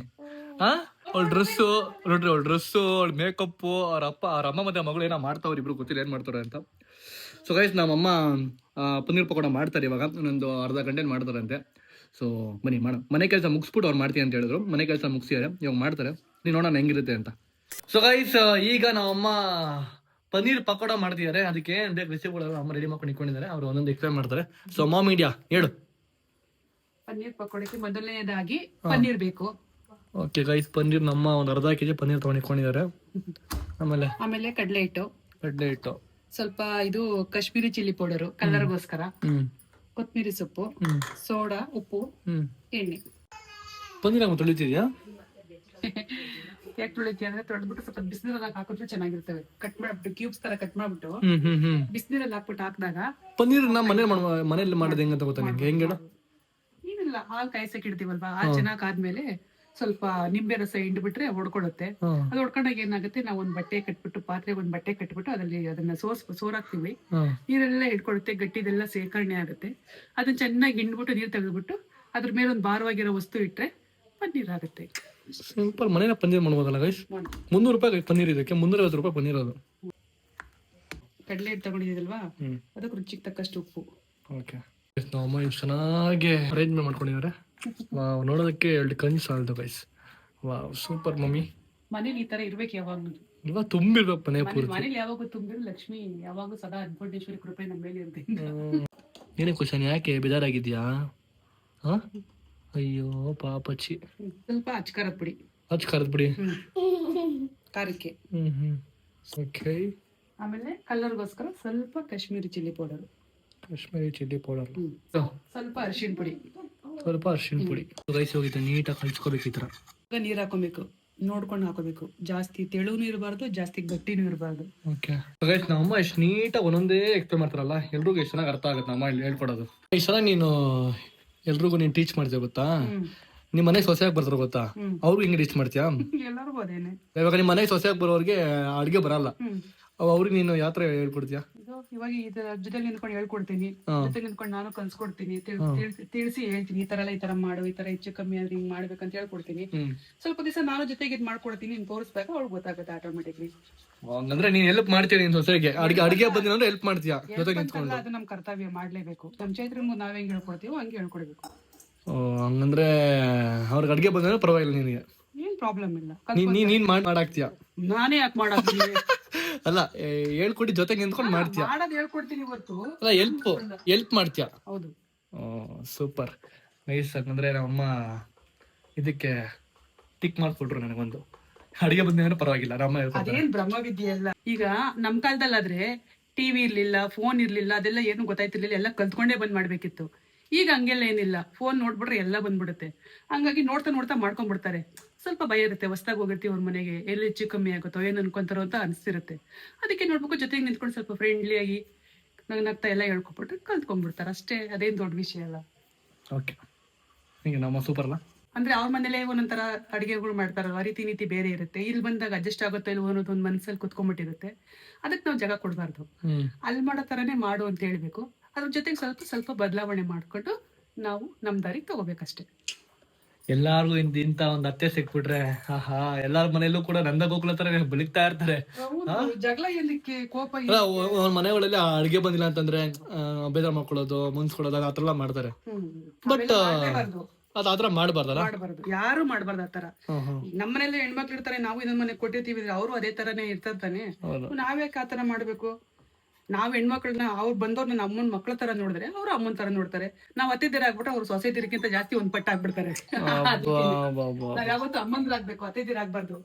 ಅವಳ ಡ್ರೆಸ್ಸು ನೋಡ್ರಿ, ಅವಳ ಡ್ರೆಸ್ಸು, ಅವಳ ಮೇಕಪ್ಪು, ಅವ್ರ ಅಮ್ಮ ಮತ್ತೆ ಮಗಳು ಏನೋ ಮಾಡ್ತಾವ್ರು, ಇಬ್ರು ಗೊತ್ತಿಲ್ಲ ಏನು ಮಾಡ್ತಾರೆ ಅಂತ. ಸೊ ಗೈಸ್ ನಮ್ಮಮ್ಮ ಪನ್ನೀರ್ ಪಕೋಡ ಮಾಡ್ತಾರೆ ಇವಾಗ, ಇನ್ನೊಂದು ಅರ್ಧ ಗಂಟೆ ಮಾಡ್ತಾರಂತೆ. ಸೊ ಬನ್ನಿ ಮಾಡೋಣ. ಮನೆ ಕೆಲಸ ಮುಗಿಸ್ಬಿಟ್ಟು ಅವ್ರು ಮಾಡ್ತೀನಿ ಅಂತ ಹೇಳಿದ್ರು, ಮನೆ ಕೆಲಸ ಮುಗಿಸಿದ್ದಾರೆ, ಇವಾಗ ಮಾಡ್ತಾರೆ. ನೀವು ನೋಡೋಣ ಹೆಂಗಿರುತ್ತೆ ಅಂತ. ಸೊ ಗೈಸ್ ಈಗ ನಮ್ಮಮ್ಮ ಪನ್ನೀರ್ ಪಕೋಡ ಮಾಡ್ತಿದ್ದಾರೆ. ಅದಕ್ಕೆ ಏನು ಬೇಕು ರೆಸಿಪಿಗಳು ಅಮ್ಮ ರೆಡಿ ಮಾಡ್ಕೊಂಡು ಇಟ್ಕೊಂಡಿದ್ದಾರೆ, ಅವ್ರು ಒಂದೊಂದು ಎಕ್ಸ್ಪ್ಲೇನ್ ಮಾಡ್ತಾರೆ. ಸೊ ಮಾಮ್ ಇಂಡಿಯಾ ಹೇಳು. ಪನ್ನೀರ್ ಪಕೋಡಕ್ಕೆ ಮೊದಲನೇದಾಗಿ ಪನ್ನೀರ್ ಬೇಕು. ಓಕೆ ಗೈಸ್, ಪನ್ನೀರ್ ನಮ್ಮ ಒಂದು ಅರ್ಧ ಕೆಜಿ ಪನ್ನೀರ್ ತಗೊಂಡು ಇಟ್ಕೊಂಡಿದ್ದಾರೆ. ಆಮೇಲೆ ಕಡಲೆ ಹಿಟ್ಟು, ಸ್ವಲ್ಪ ಇದು ಕಾಶ್ಮೀರಿ ಚಿಲ್ಲಿ ಪೌಡರು ಕಲರ್ಗೋಸ್ಕರ, ಕೊತ್ತಂಬರಿ ಸೊಪ್ಪು, ಸೋಡಾ, ಉಪ್ಪು, ಎಣ್ಣೆ. ಪನ್ನೀರ್ ಆಗ ತೊಳಿತಿದ್ಯಾ? ಯಾಕೆ ತೊಳಿತೀಯ ಅಂದ್ರೆ ತೊಳೆದ್ಬಿಟ್ಟು ಸ್ವಲ್ಪ ಬಿಸಿನೀರಲ್ಲಿ ಹಾಕಿದ್ರೆ ಚೆನ್ನಾಗಿರ್ತವೆ. ಕಟ್ ಮಾಡ್ಬಿಟ್ಟು ಕ್ಯೂಬ್ಸ್ ತರ ಕಟ್ ಮಾಡ್ಬಿಟ್ಟು ಬಿಸಿನೀರಲ್ಲಿ ಹಾಕ್ಬಿಟ್ಟು ಹಾಕಿದಾಗ ಪನ್ನೀರ್ ನಮ್ಮ ಮನೇಲಿ ಮಾಡೋದು ಹೆಂಗಂತ ಗೊತ್ತಾ ನಿಂಗೆ? ಹೆಂಗೆ ಏನಿಲ್ಲ, ಹಾಲು ಕಾಯಿಸಕ್ಕೆ ಇಡ್ತೀವಲ್ವಾ, ಹಾಲು ಚೆನ್ನಾಗ್ ಆದ್ಮೇಲೆ ಸ್ವಲ್ಪ ನಿಂಬೆ ರಸ ಹಿಂಡ್ಬಿಟ್ರೆ ಹೊಡ್ಕೊಳುತ್ತೆ. ಅದು ಹೊಡ್ಕೊಂಡಾಗ ಏನಾಗುತ್ತೆ, ನಾವು ಒಂದ್ ಬಟ್ಟೆ ಕಟ್ಬಿಟ್ಟು, ಪಾತ್ರೆಗೆ ಒಂದ್ ಬಟ್ಟೆ ಕಟ್ಬಿಟ್ಟು ಅದರಲ್ಲಿ ಅದನ್ನ ಸೋರಾಕ್ತಿವಿ, ನೀರೆಲ್ಲ ಹಿಡ್ಕೊಳುತ್ತೆ, ಗಟ್ಟಿದೆಲ್ಲ ಸೇಕರಣೆ ಆಗುತ್ತೆ. ಅದನ್ನ ಚೆನ್ನಾಗಿ ಹಿಂಡ್ಬಿಟ್ಟು ನೀರ್ ತೆಗೆದ್ಬಿಟ್ಟು ಅದ್ರ ಮೇಲೆ ಒಂದು ಭಾರವಾಗಿರೋ ವಸ್ತು ಇಟ್ರೆ ಪನ್ನೀರ್ ಆಗುತ್ತೆ. ಸಿಂಪಲ್ ಮನೇನ ಪನ್ನೀರ್ ಮಾಡ್ಬೋದಲ್ಲ ಗೈಸ್? 300 ರೂಪಾಯಿ ಪನ್ನೀರ್, ಇದಕ್ಕೆ 350 ರೂಪಾಯಿ ಪನ್ನೀರ್. ಅದು ಕಡಲೆ ಹಿಟ್ಟು ತಗೊಂಡಿದ್ದೀರಲ್ವಾ, ಅದಕ್ಕೆ ರುಚಿಗೆ ತಕ್ಕಷ್ಟು ಉಪ್ಪು. ಓಕೆ, ನಮ್ಮಮ್ಮ ಇಷ್ಟು ಚೆನ್ನಾಗಿ ಅರೇಂಜ್ಮೆಂಟ್ ಮಾಡ್ಕೊಂಡಿದ್ದಾರೆ. ನೋಡೋದಕ್ಕೆ 2 ಕಣ್ಣು ಸಾಲದು ಗೈಸ್. Wow, super mummy. ಮನೇಲಿ ಈ ತರ ಇರ್ಬೇಕು ಯಾವಾಗ್ಲೂ. ಇವಾಗ ತುಂಬಿರ್ಬೇಕು ಮನೆ ಪೂರ್ತಿ. ಮನೇಲಿ ಯಾವಾಗೂ ತುಂಬಿರು ಲಕ್ಷ್ಮಿ ಯಾವಾಗೂ ಸದಾ ಅನ್ನಪೂರ್ಣೇಶ್ವರಿ ಕೃಪೆ ನಮ್ಮ ಮೇಲೆ ಇರುತ್ತೆ. ಏನೇ ಖುಷಾನಿ, ಯಾಕೆ ಬೇಜಾರಾಗಿದ್ಯಾ? ಅಯ್ಯೋ ಪಾಪಚ್ಚಿ. ಸ್ವಲ್ಪ ಅಚ್ಕಾರದ ಪುಡಿ, ಖಾರದ ಪುಡಿ ಖಾರಕ್ಕೆ. ಓಕೆ. ಆಮೇಲೆ ಕಲರ್ಗೋಸ್ಕರ ಸ್ವಲ್ಪ ಕಾಶ್ಮೀರಿ ಚಿಲ್ಲಿ ಪೌಡರ್, ಸ್ವಲ್ಪ ಅರಿಶಿಣ ಪುಡಿ, ರೈಸ್ ಹೋಗಿತ್ತು ನೀಟಾಗಿ ಕಲ್ಸ್ಕೋಬೇಕು. ಈ ತರ ನೀರ್ ಹಾಕೋಬೇಕು, ನೋಡ್ಕೊಂಡು ಹಾಕೋಬೇಕು. ಜಾಸ್ತಿ ತೆಳುನು ಇರಬಾರ್ದು, ಜಾಸ್ತಿ ಗಟ್ಟಿನೂ ಇರಬಾರ್ದು. ಓಕೆ ಗೈಸ್, ನಮ್ಮಮ್ಮ ಎಷ್ಟು ನೀಟಾಗಿ ಒಂದೊಂದೇ ಎಕ್ಸ್ಪ್ಲೇನ್ ಮಾಡ್ತಾರಲ್ಲ, ಎಲ್ರಿಗೂ ಎಷ್ಟು ಚೆನ್ನಾಗಿ ಅರ್ಥ ಆಗುತ್ತೆ ನಮ್ಮ ಹೇಳ್ಕೊಡೋದು. ಇಷ್ಟು ಚೆನ್ನಾಗಿ ನೀನು ಎಲ್ರಿಗೂ ನೀನ್ ಟೀಚ್ ಮಾಡ್ತೀಯ ಗೊತ್ತಾ? ನಿಮ್ ಮನೆಗೆ ಸೊಸೆಯಾಗಿ ಬರ್ತಾರ ಗೊತ್ತಾ, ಅವ್ರಿಗೆ ಹಿಂಗೆ ಟೀಚ್ ಮಾಡ್ತೀಯಾ? ಎಲ್ಲರಿಗೂ ಅದೇನೆ. ಇವಾಗ ನಿಮ್ ಮನೆಗೆ ಸೊಸೆಯಾಗಿ ಬರೋರ್ಗೆ ಅಡ್ಗೆ ಬರಲ್ಲ, ಅವ್ರಿಗೆ ನೀನು ಯಾವ ತರ ಹೇಳ್ಕೊಡ್ತೀಯಾ? ಇವಾಗ ಇದರ ಜೊತೆಲಿ ನಿಂತ್ಕೊಂಡು ಹೇಳ್ಕೊಡ್ತೀನಿ, ಜೊತೆ ನಿಂತ್ಕೊಂಡು ನಾನು ಕಲ್ಸ್ಕೊಡ್ತೀನಿ, ತಿಳಿಸಿ ಹೇಳ್ತೀನಿ, ಈ ತರ ಎಲ್ಲ ಈ ತರ ಮಾಡು, ಈ ತರ ಹೆಚ್ಚು ಕಮ್ಮಿ ಆದ್ರೆ ಹಿಂಗ್ ಮಾಡ್ಬೇಕಂತ ಹೇಳ್ಕೊಡ್ತೀನಿ. ಸ್ವಲ್ಪ ದಿವಸ ನಾನು ಜೊತೆಗೆ ಇದ್ ಮಾಡ್ಕೊಡ್ತೀನಿ, ನೀನ್ ತೋರಿಸ್ಬೇಕು, ಅವ್ಳಿಗೆ ಗೊತ್ತಾಗುತ್ತೆ ಆಟೋಮೆಟಿಕ್ಲಿ. ಅಂದ್ರೆ ನೀನ್ ಹೆಲ್ಪ್ ಮಾಡ್ತೀಯ ನಿನ್ ಸೊಸೆಗೆ, ಅಡಿಗೆ ಬಂದ್ರೆ ಹೆಲ್ಪ್ ಮಾಡ್ತೀಯಾ ಜೊತೆಗೆ ನಿಂತ್ಕೊಂಡು? ಅದು ನಮ್ ಕರ್ತವ್ಯ, ಮಾಡ್ಲೇಬೇಕು. ನಮ್ ಚೈತ್ರ ನಾವ್ ಹೆಂಗ್ ಹೇಳ್ಕೊಡ್ತೀವೋ ಹಂಗೆ ಹೇಳ್ಕೊಡ್ಬೇಕು. ಹಂಗಂದ್ರೆ ಅವ್ರಿಗೆ ಅಡಿಗೆ ಬಂದ್ರೆ ಪರವಾಗಿಲ್ಲ, ನಿನಗೆ ಏನ್ ಪ್ರಾಬ್ಲಮ್ ಇಲ್ಲ. ನೀನ್ ಮಾಡಾಕ್ತೀಯ? ನಾನೇ ಯಾಕೆ ಮಾಡಾಕ್ತೀನಿ? ಅಲ್ಲ, ಹೇಳ್ಕೊಡಿ ಜೊತೆಗೆ ನಿಂತ್ಕೊಂಡು ಮಾಡ್ತೀಯ? ಮಾಡೋದ್ ಹೇಳ್ಕೊಡ್ತೀನಿ ಹೊರ್ತು ಅಲ್ಲ, ಹೆಲ್ಪ್ ಮಾಡ್ತೀಯ. ಹೌದು. Super nice. ಯಾಕಂದ್ರೆ ನಮ್ಮಮ್ಮ ಇದಕ್ಕೆ ಟಿಕ್ ಮಾಡ್ಕೊಟ್ರು ನನಗೊಂದು, ಅಡಿಗೆ ಬಂದ್ರೆ ಪರವಾಗಿಲ್ಲ, ನಮ್ಮ ಅದೇನ್ ಬ್ರಹ್ಮವಿದ್ಯೆ ಅಲ್ಲ. ಈಗ ನಮ್ ಕಾಲದಲ್ಲಾದ್ರೆ ಟಿವಿ ಇರ್ಲಿಲ್ಲ, ಫೋನ್ ಇರ್ಲಿಲ್ಲ, ಅದೆಲ್ಲ ಏನು ಗೊತ್ತಾಯ್ತಿರ್ಲಿಲ್ಲ, ಎಲ್ಲ ಕಲ್ತ್ಕೊಂಡೇ ಬಂದ್ ಮಾಡ್ಬೇಕಿತ್ತು. ಈಗ ಹಂಗೆಲ್ಲ ಏನಿಲ್ಲ, ಫೋನ್ ನೋಡ್ಬಿಟ್ರೆ ಎಲ್ಲ ಬಂದ್ಬಿಡುತ್ತೆ. ಹಂಗಾಗಿ ನೋಡ್ತಾ ನೋಡ್ತಾ ಮಾಡ್ಕೊಂಡ್ಬಿಡ್ತಾರೆ. ಸ್ವಲ್ಪ ಭಯ ಇರುತ್ತೆ, ಹೊಸ್ದಾಗಿ ಹೋಗಿರ್ತೀವಿ ಅವ್ರ ಮನೆಗೆ, ಎಲ್ಲಿ ಹೆಚ್ಚು ಕಮ್ಮಿ ಆಗುತ್ತೋ ಏನ್ ಅನ್ಕೊಂತಾರೋ ಅಂತ ಅನಿಸ್ತಿರುತ್ತೆ. ಅದಕ್ಕೆ ನೋಡ್ಬೇಕು, ಜೊತೆಗೆ ನಿಂತ್ಕೊಂಡು ಸ್ವಲ್ಪ ಫ್ರೆಂಡ್ಲಿ ಆಗಿ ನಗ್ತಾ ಎಲ್ಲ ಹೇಳ್ಕೊಬಿಟ್ರೆ ಕಲ್ತ್ಕೊಂಡ್ಬಿಡ್ತಾರೆ ಅಷ್ಟೇ. ಅದೇನ್ ದೊಡ್ಡ ವಿಷಯ ಅಲ್ಲ. ಓಕೆ, ಹಿಂಗೆ ನಮ್ಮ ಸೂಪರ್ ಅಲ್ಲ. ಅಂದ್ರೆ ಅವ್ರ ಮನೇಲೆ ಒಂದೊಂಥರ ಅಡಿಗೆಗಳು ಮಾಡ್ತಾರಲ್ವ, ರೀತಿ ನೀತಿ ಬೇರೆ ಇರುತ್ತೆ. ಇಲ್ಲಿ ಬಂದಾಗ ಅಡ್ಜಸ್ಟ್ ಆಗುತ್ತೋ ಇಲ್ವೋ ಅನ್ನೋದು ಒಂದು ಮನಸ್ಸಲ್ಲಿ ಕುತ್ಕೊಂಡ್ಬಿಟ್ಟಿರುತ್ತೆ. ಅದಕ್ಕೆ ನಾವು ಜಾಗ ಕೊಡಬಾರ್ದು, ಅಲ್ಲಿ ಮಾಡೋ ತರನೇ ಮಾಡು ಅಂತ ಹೇಳ್ಬೇಕು. ಅದ್ರ ಜೊತೆಗೆ ಸ್ವಲ್ಪ ಸ್ವಲ್ಪ ಬದಲಾವಣೆ ಮಾಡ್ಕೊಂಡು ನಾವು ನಮ್ ದಾರಿಗೆ ತಗೋಬೇಕಷ್ಟೇ. ಎಲ್ಲಾರ್ಗು ಇಂತ ಒಂದ್ ಅತ್ತೆ ಸಿಕ್ಬಿಟ್ರೆ ಆಹಾ, ಎಲ್ಲಾರ ಮನೆಯಲ್ಲೂ ಕೂಡ ನಂದ ಗೋಕುಲ ತರ ಬೆಳಗ್ತಾ ಇರ್ತಾರೆ. ಜಗಳ ಏನಕ್ಕೆ, ಕೋಪ ಮನೆಗಳಲ್ಲಿ ಅಡ್ಗೆ ಬಂದಿಲ್ಲ ಅಂತಂದ್ರೆ ಬೇಜಾರ್ ಮಾಡ್ಕೊಳ್ಳೋದು, ಮುನ್ಸ್ಕೊಳ್ಳೋದು, ಆತರ ಎಲ್ಲ ಮಾಡ್ತಾರೆ. ಬಟ್ ಅದ್ ಆತರ ಮಾಡ್ಬಾರ್ದಲ್ಲ, ಯಾರು ಮಾಡ್ಬಾರ್ದು ಆತರ. ನಮ್ಮನೇಲಿ ಹೆಣ್ಮಕ್ಳು ಇರ್ತಾರೆ, ನಾವು ಇನ್ನೊಂದ್ ಮನೆ ಕೊಟ್ಟಿರ್ತೀವಿ, ಅವರು ಅದೇ ತರನೇ ಇರ್ತಾರೆ ತಾನೆ. ನಾವ್ಯಾಕೆ ಆತರ ಮಾಡ್ಬೇಕು? ನಾವ್ ಹೆಣ್ಮಕ್ಳನ್ನ ಅವ್ರು ಬಂದವ್ರನ್ನ ನಮ್ಮನ್ ಮಕ್ಳ ತರ ನೋಡಿದ್ರೆ ಅವ್ರು ಅಮ್ಮನ್ ತರ ನೋಡ್ತಾರೆ. ನಾವ್ ಅತ್ತೆದಿರ ಆಗ್ಬಿಟ್ರೆ ಅವ್ರು ಸೊಸೈಟಿಗಿಂತ ಜಾಸ್ತಿ ಒಂದ್ ಪಟ್ಟ ಆಗ್ಬಿಡ್ತಾರೆ. ನಾವ್ ಯಾವತ್ತು ಅಮ್ಮಂದ್ರಾಗ್ಬೇಕು, ಅತ್ತೆದಿರ ಆಗ್ಬಾರ್ದು.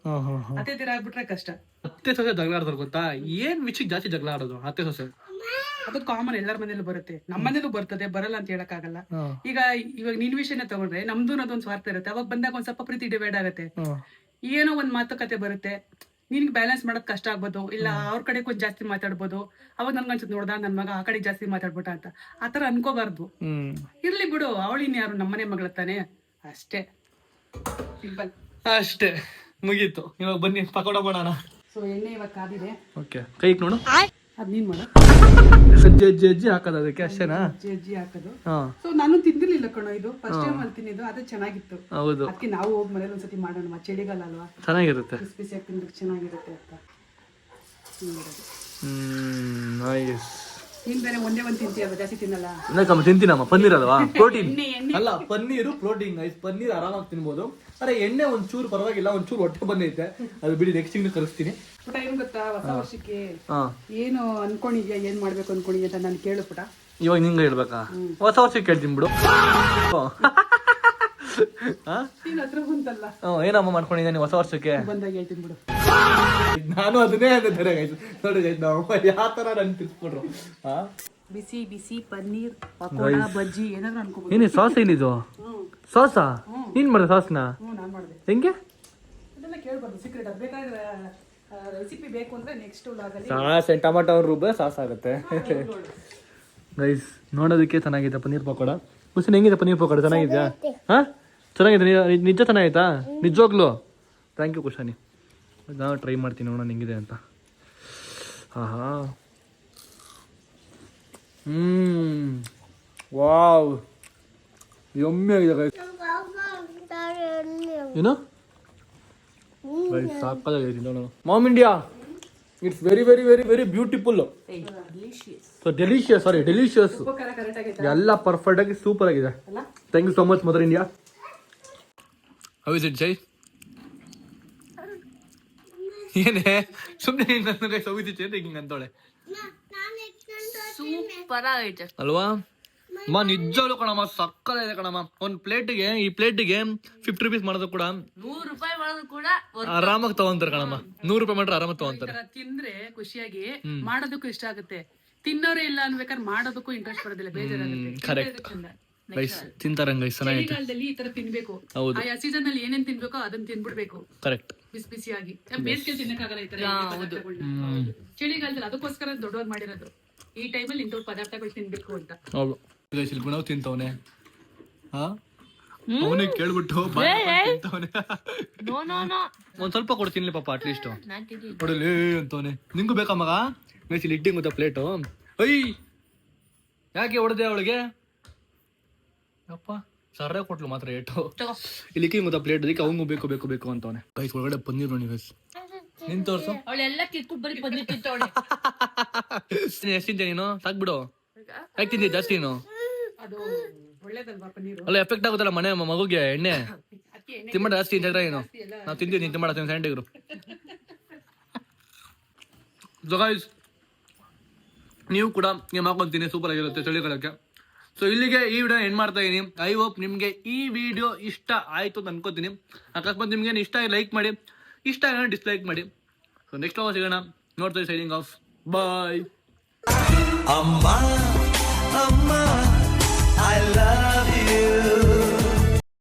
ಅತ್ತೆದಿರ ಆಗ್ಬಿಟ್ರೆ ಕಷ್ಟ. ಅತ್ತೆ ಸೊಸೆ ಜಗಳ ಆಡ್ತಾರೆ ಗೊತ್ತಾ? ಏನ್ ವಿಷಯಕ್ಕೆ ಜಾಸ್ತಿ ಜಗಳ ಆಡೋದು ಅತ್ತೆ ಸೊಸೆ? ಅದು ಕಾಮನ್, ಎಲ್ಲರ ಮನೇಲೂ ಬರುತ್ತೆ, ನಮ್ಮ ಮನೇಲೂ ಬರ್ತದೆ, ಬರಲ್ಲ ಅಂತ ಹೇಳಕ್ ಆಗಲ್ಲ. ಇವಾಗ ನಿನ್ ವಿಷಯನೇ ತಗೊಂಡ್ರೆ ನಮ್ದು ಅದೊಂದ್ ಸ್ವಾರ್ಥ ಇರುತ್ತೆ. ಅವಾಗ ಬಂದಾಗ ಒಂದ್ ಸ್ವಲ್ಪ ಪ್ರೀತಿ ಡಿವೈಡ್ ಆಗುತ್ತೆ. ಏನೋ ಒಂದ್ ಮಾತುಕತೆ ಬರುತ್ತೆ, ನಿನ್ಗೆ ಬ್ಯಾಲೆನ್ಸ್ ಮಾಡೋದ್ ಕಷ್ಟ ಆಗ್ಬೋದು, ಇಲ್ಲ ಅವ್ರ ಕಡೆ ಕೊಂಚ ಜಾಸ್ತಿ ಮಾತಾಡ್ಬೋದು. ಅವಾಗ ನನ್ಗೆ ಅನ್ಸುತ್ತೆ ನೋಡ್ದ ನನ್ ಮಗ ಆ ಕಡೆ ಜಾಸ್ತಿ ಮಾತಾಡ್ಬಿಟ್ಟ ಅಂತ. ಆತರ ಅನ್ಕೋಬಾರ್ದು. ಇರ್ಲಿ ಬಿಡು, ಅವಳಿನ್ ಯಾರು ನಮ್ಮನೆ ಮಗಳ ತಾನೆ, ಅಷ್ಟೇ ಸಿಂಪಲ್. ಅಷ್ಟೇ, ಮುಗೀತು. ಇವಾಗ ಬನ್ನಿ ಪಕೋಡ ಮಾಡೋಣ. ಸೊ ಎಣ್ಣೆ ಇವಾಗ ಕಾದಿದೆ. ಓಕೆ, ಕೈಗೆ ನೋಡು. ಅದ್ ನೀನ್ ಮಾಡು. ಅಜ್ಜಿ ಹಾಕೋದು ಅದಕ್ಕೆ, ಅಷ್ಟೇನಾ? ಅಜ್ಜಿ ಹಾಕೋದು. ಹಾ, ಸೊ ನಾನು ತಿಂದಿರ್ಲಿಲ್ಲ ಕಣೋ, ಇದು ಫಸ್ಟ್ ಟೈಮ್ ಅಲ್ಲಿ ತಿನ್ನಿದ್ದು. ಅದು ಚೆನ್ನಾಗಿತ್ತು. ಹೌದು, ಅದಕ್ಕೆ ನಾವು ಹೋಗಿ ಮನೇಲಿ ಒಂದ್ಸತಿ ಮಾಡೋಣ. ಚಳಿಗಾಲ ಅಲ್ವಾ, ಚೆನ್ನಾಗಿರುತ್ತೆ. ಬಿಸಿಯಾಗಿ ತಿಂದ್ರೆ ಚೆನ್ನಾಗಿರುತ್ತೆ ಅಂತ. ನೈಸ್. ನೀನ್ ಬೇರೆ ಒಂದೇ ಒಂದ್ ತಿಂತೀಯಲ್ಲ, ಜಾಸ್ತಿ ತಿನ್ನಲ್ಲ. ಯಾಕಮ್ಮ ತಿಂತೀನಮ್ಮ, ಪನ್ನೀರ್ ಅಲ್ವಾ, ಪ್ರೋಟೀನ್. ಎಣ್ಣೆ ಅಲ್ಲ, ಪನ್ನೀರು ಪ್ರೋಟೀನ್. ಪನ್ನೀರ್ ಆರಾಮಾಗಿ ತಿನ್ಬೋದು. ಅರೆ ಎಣ್ಣೆ ಒಂಚೂರು ಪರವಾಗಿಲ್ಲ, ಒಂಚೂರು ಹೊಟ್ಟೆ ಬಂದೈತೆ, ಅದು ಬಿಡಿ, ನೆಕ್ಸ್ಟ್ ತಿಂಗಳು ಕಳಿಸ್ತೀನಿ. ಪುಟ ಏನ್ ಗೊತ್ತಾ, ಹೊಸ ವರ್ಷಕ್ಕೆ ಹಾ, ಏನು ಅನ್ಕೊಂಡಿದ್ಯಾ, ಏನ್ ಮಾಡ್ಬೇಕು ಅನ್ಕೊಂಡಿದ್ಯಾ ಅಂತ ನಾನು ಕೇಳು ಪುಟ. ಇವಾಗ ನಿಂಗೆ ಹೇಳ್ಬೇಕಾ? ಹೊಸ ವರ್ಷಕ್ಕೆ ಕೇಳ್ತೀನಿ ಬಿಡು. ನೀನ್ ಹತ್ರ ಬಂತಲ್ಲ, ಏನಮ್ಮ ಮಾಡ್ಕೊಂಡಿದ್ದೀನಿ ಹೊಸ ವರ್ಷಕ್ಕೆ? ಬಂದಾಗ ಹೇಳ್ತೀನಿ ಬಿಡು. ನಾನು ಅದನ್ನೇ ಅಂದಿದ್ದಾರೆ ಗೈಸ್. ನೋಡಿ ಗೈಸ್, ನಾವು ಯಾವ ತರ ನನ್ ತಿಳ್ಸ್ಕೊಟ್ರು. ಬಿಸಿ ಬಿಸಿ ಪನ್ನೀರ್ ಪಕೋಡ ಬಜ್ಜಿ ಏನಾದ್ರು ಅನ್ಕೋಬಹುದು. ಏನೇ ಸಾಸ್ ಏನಿದು? ಸಾಸಾ? ನೀನ್ ಮಾಡ್ದೆ ಸಾಸ್ನ? ನಾನ್ ಮಾಡಿದೆ. ಹೆಂಗೆ? ಅದೆಲ್ಲ ಕೇಳ್ಬಾರ್ದು, ಸೀಕ್ರೆಟ್. ಅದು ಬೇಕಾದ್ರೆ ರೆಸಿಪಿ ಬೇಕು ಅಂದ್ರೆ ನೆಕ್ಸ್ಟ್ ವ್ಲಾಗಲ್ಲಿ. ಸಾಸ್ ಟೊಮಾಟೊ ರುಬ್ಬ ಸಾಸ್ ಆಗುತ್ತೆ ಗೈಸ್. ನೋಡೋದಕ್ಕೆ ಚೆನ್ನಾಗಿದೆ ಪನ್ನೀರ್ ಪಕೋಡ. ಹುಸಿನ ಹೆಂಗಿದೆ ಪನ್ನೀರ್ ಪಕೋಡ? ಚೆನ್ನಾಗಿದ್ಯಾ? ಹಾ, ಚೆನ್ನಾಗಿದೆ. ನಿಜ ಚೆನ್ನಾಗಿತ್ತಾ? ನಿಜವಾಗ್ಲು ಥ್ಯಾಂಕ್ ಯು ಕುಶಾನಿ. ನಾನು ಟ್ರೈ ಮಾಡ್ತೀನಿ, ನೋಡೋಣ ಹೆಂಗಿದೆ ಅಂತ. ಹಾ, ವಾವ್, ಯಮ್ಮಿ ಆಗಿದೆ ಗೈಸ್. ಏನು ಗೈಸ್, ಸಾಕಾಗಿದೆ ನೋಡೋಣ. Mom India, it's very very very very beautiful. So delicious, sorry delicious. Correct ಆಗೈತೆ ಎಲ್ಲ ಪರ್ಫೆಕ್ಟ್ ಆಗಿ ಸೂಪರ್ ಆಗಿದೆ. Thank you so much mother India. How is it Jai? ಏನೇ ಸುಮ್ಮನೆ ನನ್ನ ಸೌದಿಚ್ಚೆ ಹಿಂಗೆ ಅಂತೋಳೆ ಸೂಪರ್ ಆಗೈತೆ ಅಲ್ವಾ? ಅಮ್ಮ ನಿಜವಾಗ್ಲೂ ಕಣಮ್ಮ, ಸಕ್ಕರ ಇದೆ ಕಣಮ್ಮ. ಒಂದ್ ಪ್ಲೇಟಿಗೆ, ಈ ಪ್ಲೇಟಿಗೆ 50 ರೂಪೀಸ್ ಮಾಡೋದು ಕೂಡ, 100 ರೂಪಾಯಿ ಮಾಡೋದು ಕೂಡ ಆರಾಮಾಗಿ ತಗೊಂತಾರೆ ಕಣಮ್ಮ. 100 ರೂಪಾಯಿ ಮಾಡ್ರೆ ಆರಾಮಾಗಿ ತಗೊಂತಾರೆ. ತಿಂದ್ರೆ ಖುಷಿಯಾಗಿ ಮಾಡೋದಕ್ಕೂ ಇಷ್ಟ ಆಗುತ್ತೆ. ತಿನ್ನೋರೇ ಇಲ್ಲ ಅನ್ಬೇಕಾದ್ರೆ ಮಾಡೋದಕ್ಕೂ ಇಂಟ್ರೆಸ್ಟ್ ಬರೋದಿಲ್ಲ, ಬೇಜಾರಾಗುತ್ತೆ. ಕರೆಕ್ಟ್ ಗೈಸ್, ತಿಂತಾರಂಗ ಚೆನ್ನಾಗಿದೆ. ಚಳಿಗಾಲದಲ್ಲಿ ಈ ತರ ತಿನ್ಬೇಕು. ಹೌದು, ಆ ಸೀಸನ್ ಅಲ್ಲಿ ಏನೇನ್ ತಿನ್ಬೇಕೋ ಅದನ್ನ ತಿನ್ಬಿಡ್ಬೇಕು, ಕರೆಕ್ಟ್. ಬಿಸಿ ಬಿಸಿಯಾಗಿ. ಬೇಸಿಗೆ ತಿನ್ನಕ್ಕಾಗಲ್ಲ ಈ ತರ ಪದಾರ್ಥಗಳ್ನ. ಚಳಿಗಾಲದಲ್ಲಿ ಅದಕ್ಕೋಸ್ಕರ ದೊಡ್ಡವ್ರು ಮಾಡಿರೋದು. ಈ ಟೈಮಲ್ಲಿ ಇಂಥ ಪದಾರ್ಥಗಳು ತಿನ್ಬೇಕು ಅಂತ. ಹೌದು ಗೈಸ್, ಇಲ್ಲಿ ಗುಣವ್ ತಿಂತವನೆ. ಹಾ, ಅವನಿಗೆ ಕೇಳ್ಬಿಟ್ಟು ತಿಂತವನೆ. ಒಂದ್ ಸ್ವಲ್ಪ ಕೊಡ್ತೀನಿ ಪಾಪ, ಅಟ್ಲೀಸ್ಟ್ ಕೊಡಲಿ ಅಂತವನೆ. ನಿಂಗೂ ಬೇಕಾ ಮಗ? ಗೈಸ್, ಇಲ್ಲಿ ಇಟ್ಟಿಂಗ್ ಗೊತ್ತಾ ಪ್ಲೇಟು. ಐ, ಯಾಕೆ ಹೊಡೆದೆ ಅವಳಿಗೆ? ಅಪ್ಪ ಸರ್ರೆ ಕೊಟ್ಲು ಮಾತ್ರ ಏಟು. ಇಲ್ಲಿ ಇಕ್ಕಿಂಗ್ ಗೊತ್ತಾ ಪ್ಲೇಟ್, ಅದಕ್ಕೆ ಅವಂಗೂ ಬೇಕು ಬೇಕು ಬೇಕು ಅಂತವನೆ. ಗೈಸ್, ಒಳಗಡೆ ಪನ್ನೀರ್ ನೋಡಿ ಗೈಸ್. ನಿನ್ ತೋರ್ಸು. ಅವಳೆಲ್ಲ ಕಿತ್ಕೊಂಡು ಬರೀ ಪನ್ನೀರ್ ತಿಂತವಳೆ. ಎಷ್ಟು ತಿಂತೆ ನೀನು? ಸಾಕ್ಬಿಡು. ಯಾಕೆ ತಿಂದೆ ಜಾಸ್ತಿ ನೀನು? ಅದು ಒಳ್ಳೇದಲ್ವಾ ಪನ್ನೀರು? ಅಲ್ಲ, ಎಫೆಕ್ಟ್ ಆಗುತ್ತಲ್ಲ ಮನೆ ಮಗುಗೆ ಎಣ್ಣೆ ತಿಂಬ ಜಾಸ್ತಿ ತಿಂತಿದ್ರೆ ಏನು? ನಾವು ತಿಂತೀವಿ, ನೀನು ತಿಂಬ ಸ್ಯಾಂಟಿಗ್ರು. ಗೈಸ್, ನೀವು ಕೂಡ ನೀವು ಹಾಕೊಂತೀನಿ, ಸೂಪರ್ ಆಗಿರುತ್ತೆ ಚಳಿಗಾಲಕ್ಕೆ. ಸೊ ಇಲ್ಲಿಗೆ ಈ ವಿಡಿಯೋ ಎಂಡ್ ಮಾಡ್ತಾ ಇದೀನಿ. ಐ ಹೋಪ್ ನಿಮಗೆ ಈ ವಿಡಿಯೋ ಇಷ್ಟ ಆಯ್ತು ಅಂತ ಅನ್ಕೋತೀನಿ. ಅಕಸ್ಮಾತ್ ನಿಮ್ಗೆ ಇಷ್ಟ ಲೈಕ್ ಮಾಡಿ, ಇಷ್ಟ ಆಗ ಡಿಸ್ಲೈಕ್ ಮಾಡಿ. ಸೊ ನೆಕ್ಸ್ಟ್ ವಾರ ಸಿಗೋಣ. ನೋಡ್ತಾ signing off, bye. Amma, Amma, I love you.